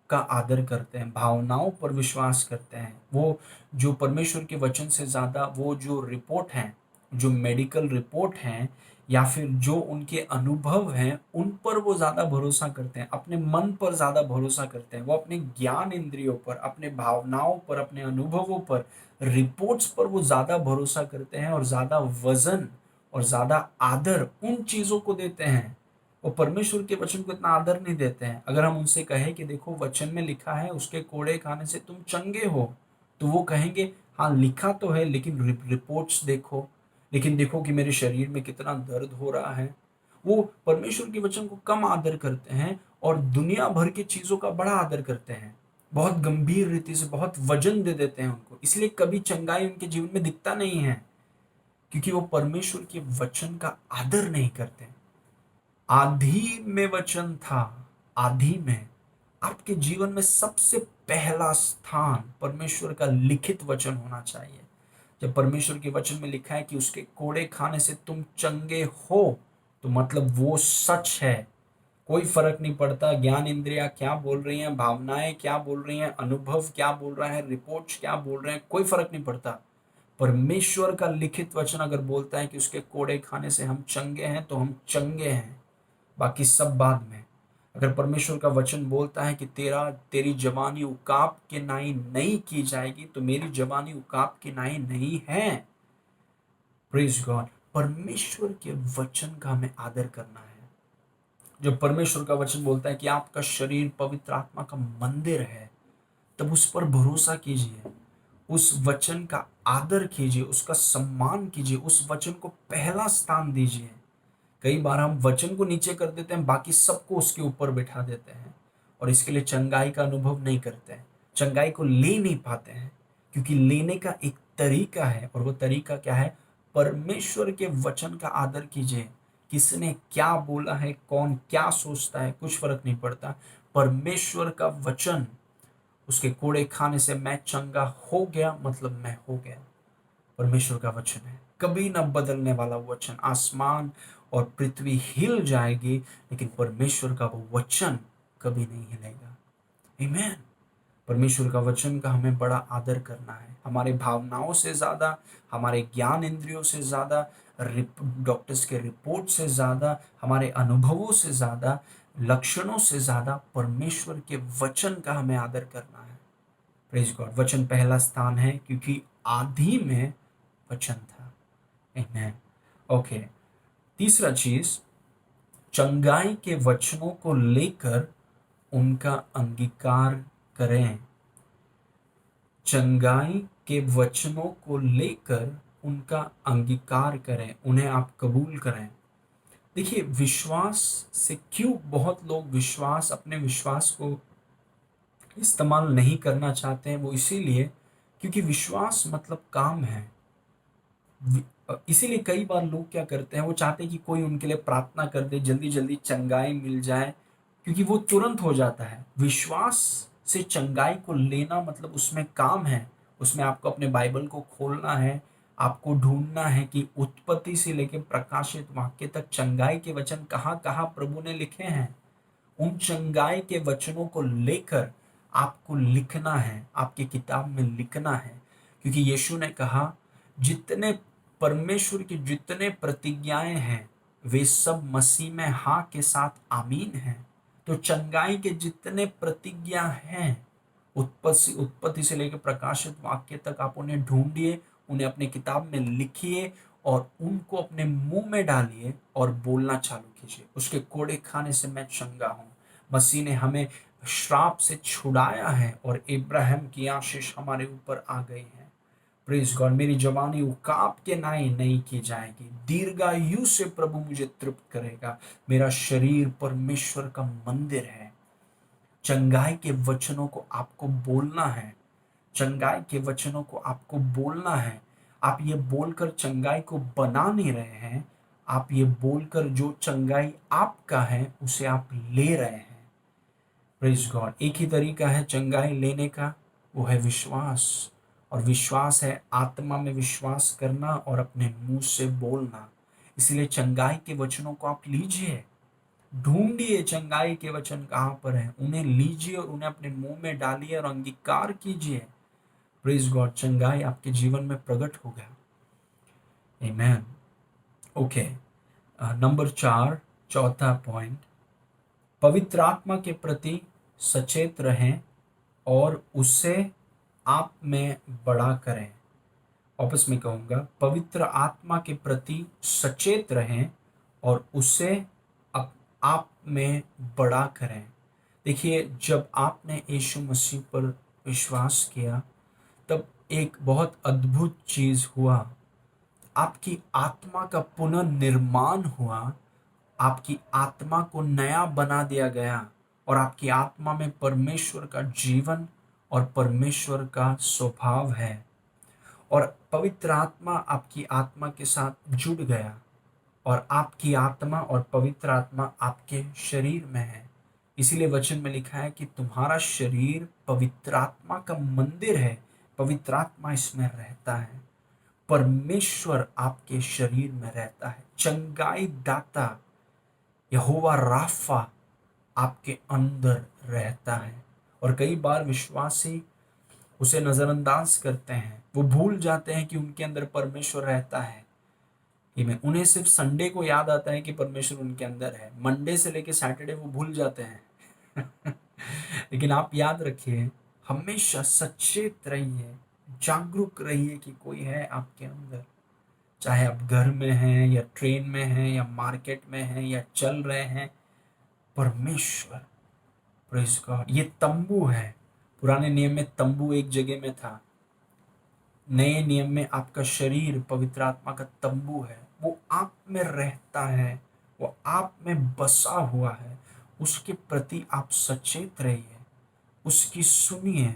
का आदर करते हैं, भावनाओं पर विश्वास करते हैं। वो जो परमेश्वर के वचन से ज़्यादा वो जो रिपोर्ट हैं, जो मेडिकल रिपोर्ट हैं, या फिर जो उनके अनुभव हैं, उन पर वो ज़्यादा भरोसा करते हैं, अपने मन पर ज़्यादा भरोसा करते हैं। वो अपने ज्ञान इंद्रियों पर, अपने भावनाओं पर, अपने अनुभवों पर, रिपोर्ट्स पर वो ज़्यादा भरोसा करते हैं और ज़्यादा वजन और ज़्यादा आदर उन चीज़ों को देते हैं। वो परमेश्वर के वचन को इतना आदर नहीं देते हैं। अगर हम उनसे कहें कि देखो वचन में लिखा है उसके कोड़े खाने से तुम चंगे हो, तो वो कहेंगे हाँ लिखा तो है, लेकिन रिपोर्ट्स देखो, लेकिन देखो कि मेरे शरीर में कितना दर्द हो रहा है। वो परमेश्वर के वचन को कम आदर करते हैं और दुनिया भर की चीजों का बड़ा आदर करते हैं, बहुत गंभीर रीति से, बहुत वजन दे देते हैं उनको। इसलिए कभी चंगाई उनके जीवन में दिखता नहीं है, क्योंकि वो परमेश्वर के वचन का आदर नहीं करते। आदि में वचन था, आदि में आपके जीवन में सबसे पहला स्थान परमेश्वर का लिखित वचन होना चाहिए। जब परमेश्वर के वचन में लिखा है कि उसके कोड़े खाने से तुम चंगे हो, तो मतलब वो सच है। कोई फर्क नहीं पड़ता ज्ञान इंद्रियां क्या बोल रही हैं, भावनाएं क्या बोल रही हैं, अनुभव क्या बोल रहा है, रिपोर्ट्स क्या बोल रहे हैं, कोई फर्क नहीं पड़ता। परमेश्वर का लिखित वचन अगर बोलता है कि उसके कोड़े खाने से हम चंगे हैं, तो हम चंगे हैं, बाकी सब बाद में। अगर परमेश्वर का वचन बोलता है कि तेरी जवानी उकाब के नाई नहीं की जाएगी, तो मेरी जवानी उकाब के नाई नहीं है। Praise God. परमेश्वर के वचन का हमें आदर करना है। जब परमेश्वर का वचन बोलता है कि आपका शरीर पवित्र आत्मा का मंदिर है, तब उस पर भरोसा कीजिए, उस वचन का आदर कीजिए, उसका सम्मान कीजिए, उस वचन को पहला स्थान दीजिए। कई बार हम वचन को नीचे कर देते हैं, बाकी सबको उसके ऊपर बैठा देते हैं, और इसके लिए चंगाई का अनुभव नहीं करते हैं, चंगाई को ले नहीं पाते हैं। क्योंकि लेने का एक तरीका है, और वो तरीका क्या है, परमेश्वर के वचन का आदर कीजिए। किसने क्या बोला है, कौन क्या सोचता है, कुछ फर्क नहीं पड़ता। परमेश्वर का वचन, उसके कोड़े खाने से मैं चंगा हो गया, मतलब मैं हो गया। परमेश्वर का वचन है, कभी ना बदलने वाला वचन। आसमान और पृथ्वी हिल जाएगी, लेकिन परमेश्वर का वो वचन कभी नहीं हिलेगा। आमीन। परमेश्वर का वचन का हमें बड़ा आदर करना है, हमारे भावनाओं से ज्यादा, हमारे ज्ञान इंद्रियों से ज्यादा, डॉक्टर्स के रिपोर्ट से ज्यादा, हमारे अनुभवों से ज्यादा, लक्षणों से ज्यादा परमेश्वर के वचन का हमें आदर करना है। Praise God. वचन पहला स्थान है क्योंकि आदि में वचन था। आमीन। ओके, तीसरा चीज, चंगाई के वचनों को लेकर उनका अंगीकार करें। चंगाई के वचनों को लेकर उनका अंगीकार करें, उन्हें आप कबूल करें। देखिए, विश्वास से क्यों बहुत लोग अपने विश्वास को इस्तेमाल नहीं करना चाहते हैं, वो इसीलिए क्योंकि विश्वास मतलब काम है। इसीलिए कई बार लोग क्या करते हैं, वो चाहते हैं कि कोई उनके लिए प्रार्थना कर दे, जल्दी जल्दी चंगाई मिल जाए, क्योंकि वो तुरंत हो जाता है। विश्वास से चंगाई को लेना मतलब उसमें काम है, उसमें आपको अपने बाइबल को खोलना है, आपको ढूंढना है कि उत्पत्ति से लेकर प्रकाशित वाक्य तक चंगाई के वचन कहाँ कहाँ प्रभु ने लिखे हैं। उन चंगाई के वचनों को लेकर आपको लिखना है, आपकी किताब में लिखना है, क्योंकि यीशु ने कहा जितने परमेश्वर की जितने प्रतिज्ञाएं हैं वे सब मसीह में हाँ के साथ आमीन हैं। तो चंगाई के जितने प्रतिज्ञा हैं, उत्पत्ति से लेकर प्रकाशित वाक्य तक, आप उन्हें ढूंढिए, उन्हें अपने किताब में लिखिए और उनको अपने मुंह में डालिए और बोलना चालू कीजिए। उसके कोड़े खाने से मैं चंगा हूं। मसीह ने हमें श्राप से छुड़ाया है और इब्राहिम की आशीष हमारे ऊपर आ गई है। Praise God. मेरी जवानी उकाब के नाई नहीं की जाएगी, दीर्घायु से प्रभु मुझे तृप्त करेगा। मेरा शरीर परमेश्वर का मंदिर है। चंगाई के वचनों को आपको बोलना है, चंगाई के वचनों को आपको बोलना है। आप ये बोलकर चंगाई को बना नहीं रहे हैं, आप ये बोलकर जो चंगाई आपका है उसे आप ले रहे हैं। Praise God. एक ही तरीका है चंगाई लेने का, वो है विश्वास। और विश्वास है आत्मा में विश्वास करना और अपने मुंह से बोलना। इसलिए चंगाई के वचनों को आप लीजिए, ढूंढिए चंगाई के वचन कहाँ पर है, उन्हें लीजिए और उन्हें अपने मुंह में डालिए और अंगीकार कीजिए। Praise God. चंगाई आपके जीवन में प्रकट होगा। आमीन। ओके, नंबर 4, चौथा पॉइंट, पवित्र आत्मा के प्रति सचेत रहें और उसे आप में बड़ा करें। वापस मैं कहूंगा, पवित्र आत्मा के प्रति सचेत रहें और उसे आप में बड़ा करें। देखिए, जब आपने यीशु मसीह पर विश्वास किया तब एक बहुत अद्भुत चीज हुआ। आपकी आत्मा का पुनर्निर्माण हुआ, आपकी आत्मा को नया बना दिया गया और आपकी आत्मा में परमेश्वर का जीवन और परमेश्वर का स्वभाव है। और पवित्र आत्मा आपकी आत्मा के साथ जुड़ गया और आपकी आत्मा और पवित्र आत्मा आपके शरीर में है। इसीलिए वचन में लिखा है कि तुम्हारा शरीर पवित्र आत्मा का मंदिर है, पवित्र आत्मा इसमें रहता है, परमेश्वर आपके शरीर में रहता है। चंगाई दाता यहोवा राफा आपके अंदर रहता है। और कई बार विश्वासी उसे नजरअंदाज करते हैं, वो भूल जाते हैं कि उनके अंदर परमेश्वर रहता है। उन्हें सिर्फ संडे को याद आता है कि परमेश्वर उनके अंदर है, मंडे से लेके सैटरडे वो भूल जाते हैं। लेकिन आप याद रखिए, हमेशा सचेत रहिए, जागरूक रहिए कि कोई है आपके अंदर। चाहे आप घर में हैं या ट्रेन में हैं या मार्केट में हैं या चल रहे हैं, परमेश्वर। Praise God. ये तंबू है। पुराने नियम में तंबू एक जगह में था, नए नियम में आपका शरीर पवित्र आत्मा का तंबू है। वो आप में रहता है, वो आप में बसा हुआ है। उसके प्रति आप सचेत रहिए, उसकी सुनिए,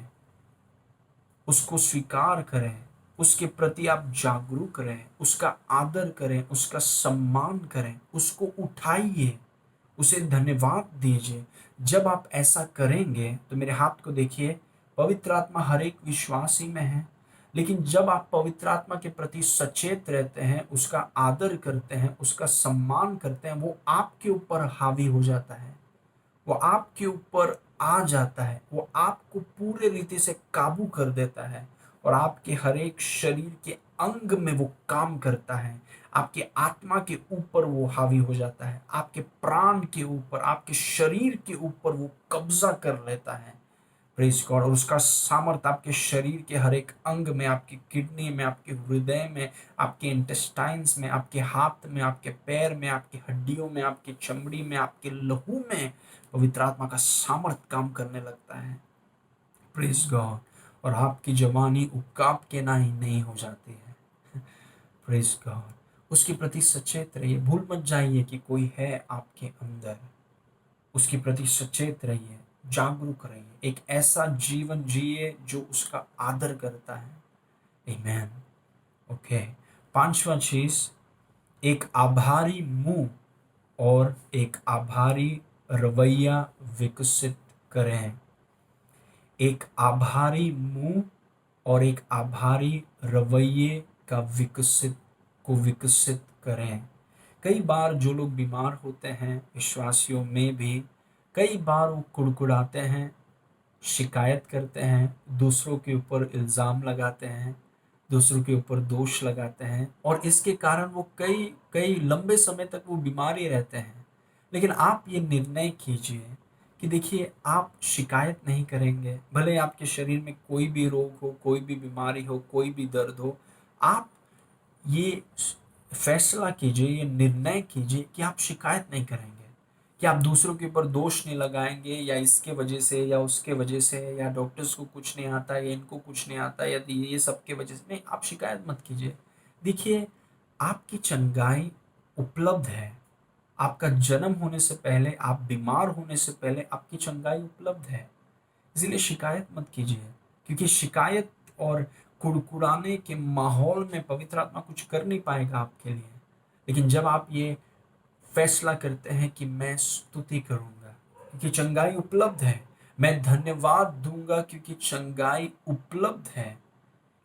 उसको स्वीकार करें, उसके प्रति आप जागरूक रहें, उसका आदर करें, उसका सम्मान करें, उसको उठाइए, उसे धन्यवाद दीजिए। जब आप ऐसा करेंगे तो मेरे हाथ को देखिए, पवित्र आत्मा हर एक विश्वासी में है। लेकिन जब आप पवित्र आत्मा के प्रति सचेत रहते हैं, उसका आदर करते हैं, उसका सम्मान करते हैं, वो आपके ऊपर हावी हो जाता है, वो आपके ऊपर आ जाता है, वो आपको पूरे रीति से काबू कर देता है और आपके हर एक शरीर के अंग में वो काम करता है। आपके आत्मा के ऊपर वो हावी हो जाता है, आपके प्राण के ऊपर, आपके शरीर के ऊपर वो कब्जा कर लेता है। Praise God. और उसका सामर्थ्य आपके शरीर के हर एक अंग में, आपकी किडनी में, आपके हृदय में, आपके इंटेस्टाइन्स में, आपके हाथ में, आपके पैर में, आपकी हड्डियों में, आपकी चमड़ी में, आपके लहू में पवित्र आत्मा का सामर्थ्य काम करने लगता है। Praise God. और आपकी जवानी उकाब के ना ही नहीं हो जाती है। Praise God. उसके प्रति सचेत रहिए, भूल मत जाइए कि कोई है आपके अंदर। उसके प्रति सचेत रहिए, जागरूक रहिए, एक ऐसा जीवन जिए जो उसका आदर करता है। आमीन। ओके। पांचवा चीज, एक आभारी मुंह और एक आभारी रवैया विकसित करें। एक आभारी मुंह और एक आभारी रवैये का विकसित करें। कई बार जो लोग बीमार होते हैं, विश्वासियों में भी, कई बार वो कुड़कुड़ाते हैं, शिकायत करते हैं, दूसरों के ऊपर इल्ज़ाम लगाते हैं, दूसरों के ऊपर दोष लगाते हैं, और इसके कारण वो कई कई लंबे समय तक वो बीमार ही रहते हैं। लेकिन आप ये निर्णय कीजिए कि देखिए, आप शिकायत नहीं करेंगे, भले आपके शरीर में कोई भी रोग हो, कोई भी बीमारी हो, कोई भी दर्द हो। आप ये फैसला कीजिए, ये निर्णय कीजिए कि आप शिकायत नहीं करेंगे, कि आप दूसरों के ऊपर दोष नहीं लगाएंगे, या इसके वजह से या उसके वजह से, या डॉक्टर्स को कुछ नहीं आता, या इनको कुछ नहीं आता, या ये सब के वजह से नहीं। आप शिकायत मत कीजिए। देखिए, आपकी चंगाई उपलब्ध है। आपका जन्म होने से पहले, आप बीमार होने से पहले आपकी चंगाई उपलब्ध है। इसलिए शिकायत मत कीजिए, क्योंकि शिकायत और कुड़कुड़ाने के माहौल में पवित्र आत्मा कुछ कर नहीं पाएगा आपके लिए। लेकिन जब आप ये फैसला करते हैं कि मैं स्तुति करूंगा क्योंकि चंगाई उपलब्ध है, मैं धन्यवाद दूंगा क्योंकि चंगाई उपलब्ध है,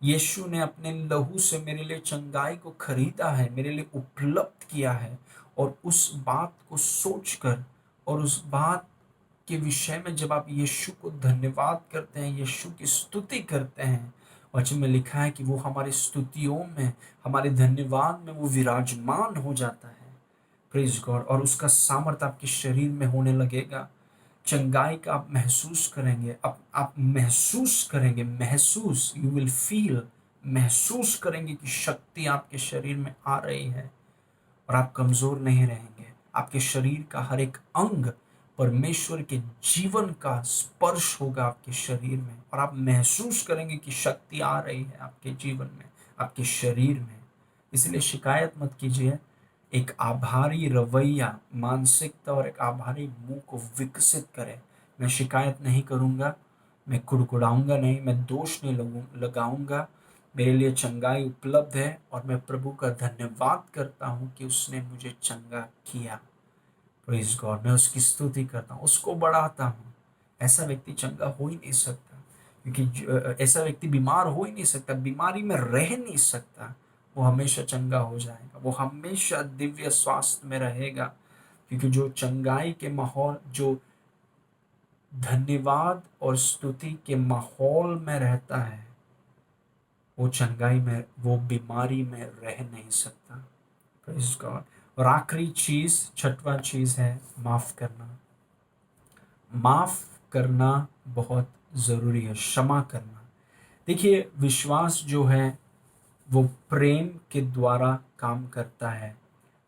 यीशु ने अपने लहू से मेरे लिए चंगाई को खरीदा है, मेरे लिए उपलब्ध किया है। और उस बात को सोचकर और उस बात के विषय में जब आप यीशु को धन्यवाद करते हैं, यीशु की स्तुति करते हैं, वचन में लिखा है कि वो हमारी स्तुतियों में, हमारे धन्यवाद में वो विराजमान हो जाता है। Praise God. और उसका सामर्थ्य आपके शरीर में होने लगेगा। चंगाई का आप महसूस करेंगे, आप महसूस करेंगे, महसूस, यू विल फील, महसूस करेंगे कि शक्ति आपके शरीर में आ रही है और आप कमजोर नहीं रहेंगे। आपके शरीर का हर एक अंग परमेश्वर के जीवन का स्पर्श होगा आपके शरीर में, और आप महसूस करेंगे कि शक्ति आ रही है आपके जीवन में, आपके शरीर में। इसलिए शिकायत मत कीजिए। एक आभारी रवैया, मानसिकता और एक आभारी मुंह को विकसित करें। मैं शिकायत नहीं करूंगा, मैं कुड़कुड़ाऊंगा नहीं, मैं दोष नहीं लगाऊंगा। मेरे लिए चंगाई उपलब्ध है और मैं प्रभु का धन्यवाद करता हूँ कि उसने मुझे चंगा किया। Praise God. मैं उसकी स्तुति करता हूँ, उसको बढ़ाता हूँ। ऐसा व्यक्ति चंगा हो ही नहीं सकता, क्योंकि ऐसा व्यक्ति बीमार हो ही नहीं सकता, बीमारी में रह नहीं सकता। वो हमेशा चंगा हो जाएगा, वो हमेशा दिव्य स्वास्थ्य में रहेगा, क्योंकि जो चंगाई के माहौल, जो धन्यवाद और स्तुति के माहौल में रहता है, वो चंगाई में, वो बीमारी में रह नहीं सकता। Praise God. और आखिरी चीज, छठवां चीज है माफ करना। माफ करना बहुत जरूरी है, क्षमा करना। देखिए, विश्वास जो है वो प्रेम के द्वारा काम करता है।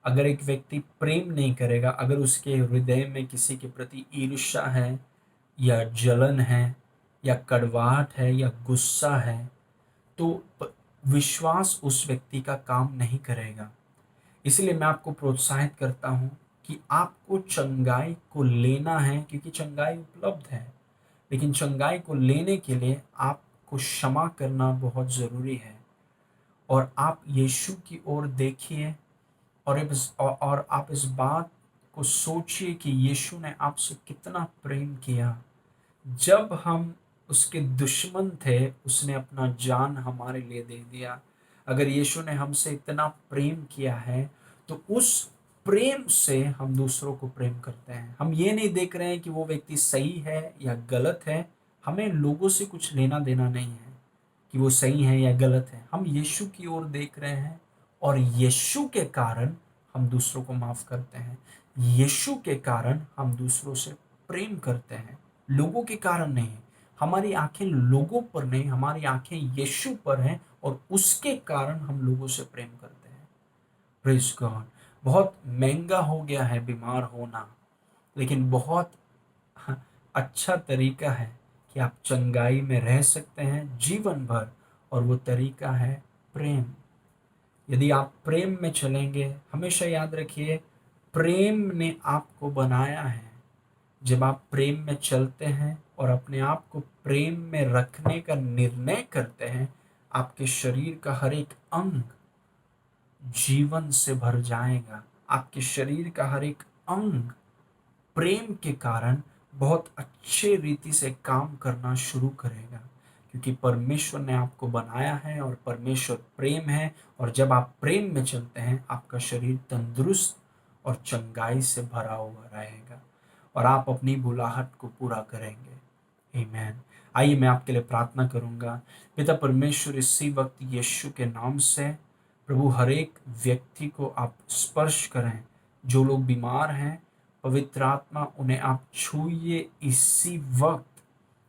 अगर एक व्यक्ति प्रेम नहीं करेगा, अगर उसके हृदय में किसी के प्रति ईर्ष्या है, या जलन है, या कड़वाहट है, या गुस्सा है, तो विश्वास उस व्यक्ति का काम नहीं करेगा। इसलिए मैं आपको प्रोत्साहित करता हूं कि आपको चंगाई को लेना है, क्योंकि चंगाई उपलब्ध है। लेकिन चंगाई को लेने के लिए आपको क्षमा करना बहुत ज़रूरी है। और आप यीशु की ओर देखिए और आप इस बात को सोचिए कि यीशु ने आपसे कितना प्रेम किया। जब हम उसके दुश्मन थे, उसने अपना जान हमारे लिए दे दिया। अगर यीशु ने हमसे इतना प्रेम किया है, तो उस प्रेम से हम दूसरों को प्रेम करते हैं। हम ये नहीं देख रहे हैं कि वो व्यक्ति सही है या गलत है। हमें लोगों से कुछ लेना देना नहीं है कि वो सही है या गलत है। हम यीशु की ओर देख रहे हैं और यीशु के कारण हम दूसरों को माफ करते हैं। यीशु के कारण हम दूसरों से प्रेम करते हैं, लोगों के कारण नहीं। हमारी आंखें लोगों पर नहीं, हमारी आंखें यीशु पर हैं और उसके कारण हम लोगों से प्रेम करते हैं। Praise God. बहुत महंगा हो गया है बीमार होना, लेकिन बहुत अच्छा तरीका है कि आप चंगाई में रह सकते हैं जीवन भर, और वो तरीका है प्रेम। यदि आप प्रेम में चलेंगे, हमेशा याद रखिए, प्रेम ने आपको बनाया है। जब आप प्रेम में चलते हैं और अपने आप को प्रेम में रखने का निर्णय करते हैं, आपके शरीर का हर एक अंग जीवन से भर जाएगा। आपके शरीर का हर एक अंग प्रेम के कारण बहुत अच्छे रीति से काम करना शुरू करेगा, क्योंकि परमेश्वर ने आपको बनाया है और परमेश्वर प्रेम है। और जब आप प्रेम में चलते हैं, आपका शरीर तंदुरुस्त और चंगाई से भरा हुआ रहेगा और आप अपनी बुलाहट को पूरा करेंगे। आमीन। आइए मैं आपके लिए प्रार्थना करूंगा। पिता परमेश्वर, इसी वक्त यीशु के नाम से प्रभु हर एक व्यक्ति को आप स्पर्श करें। जो लोग बीमार हैं, पवित्र आत्मा उन्हें आप छूइए इसी वक्त।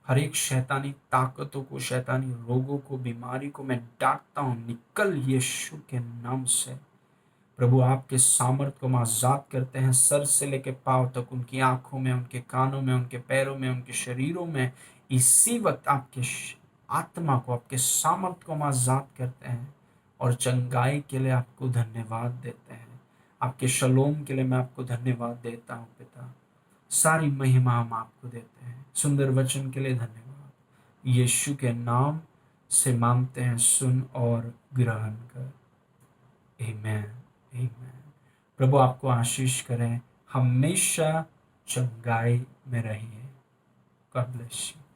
हर एक शैतानी ताकतों को, शैतानी रोगों को, बीमारी को मैं डांटता हूँ, निकल यीशु के नाम से। प्रभु आपके सामर्थ को हम आजाद करते हैं, सर से लेकर पांव तक, उनकी आंखों में, उनके कानों में, उनके पैरों में, उनके शरीरों में। इसी वक्त आपके आत्मा को, आपके सामर्थ को हम आजाद करते हैं और चंगाई के लिए आपको धन्यवाद देते हैं। आपके शलोम के लिए मैं आपको धन्यवाद देता हूँ पिता। सारी महिमा हम आपको देते हैं। सुंदर वचन के लिए धन्यवाद। यीशु के नाम से मांगते हैं, सुन और ग्रहण कर। आमीन। आमीन। प्रभु आपको आशीष करें। हमेशा चंगाई में रहिए। God bless you.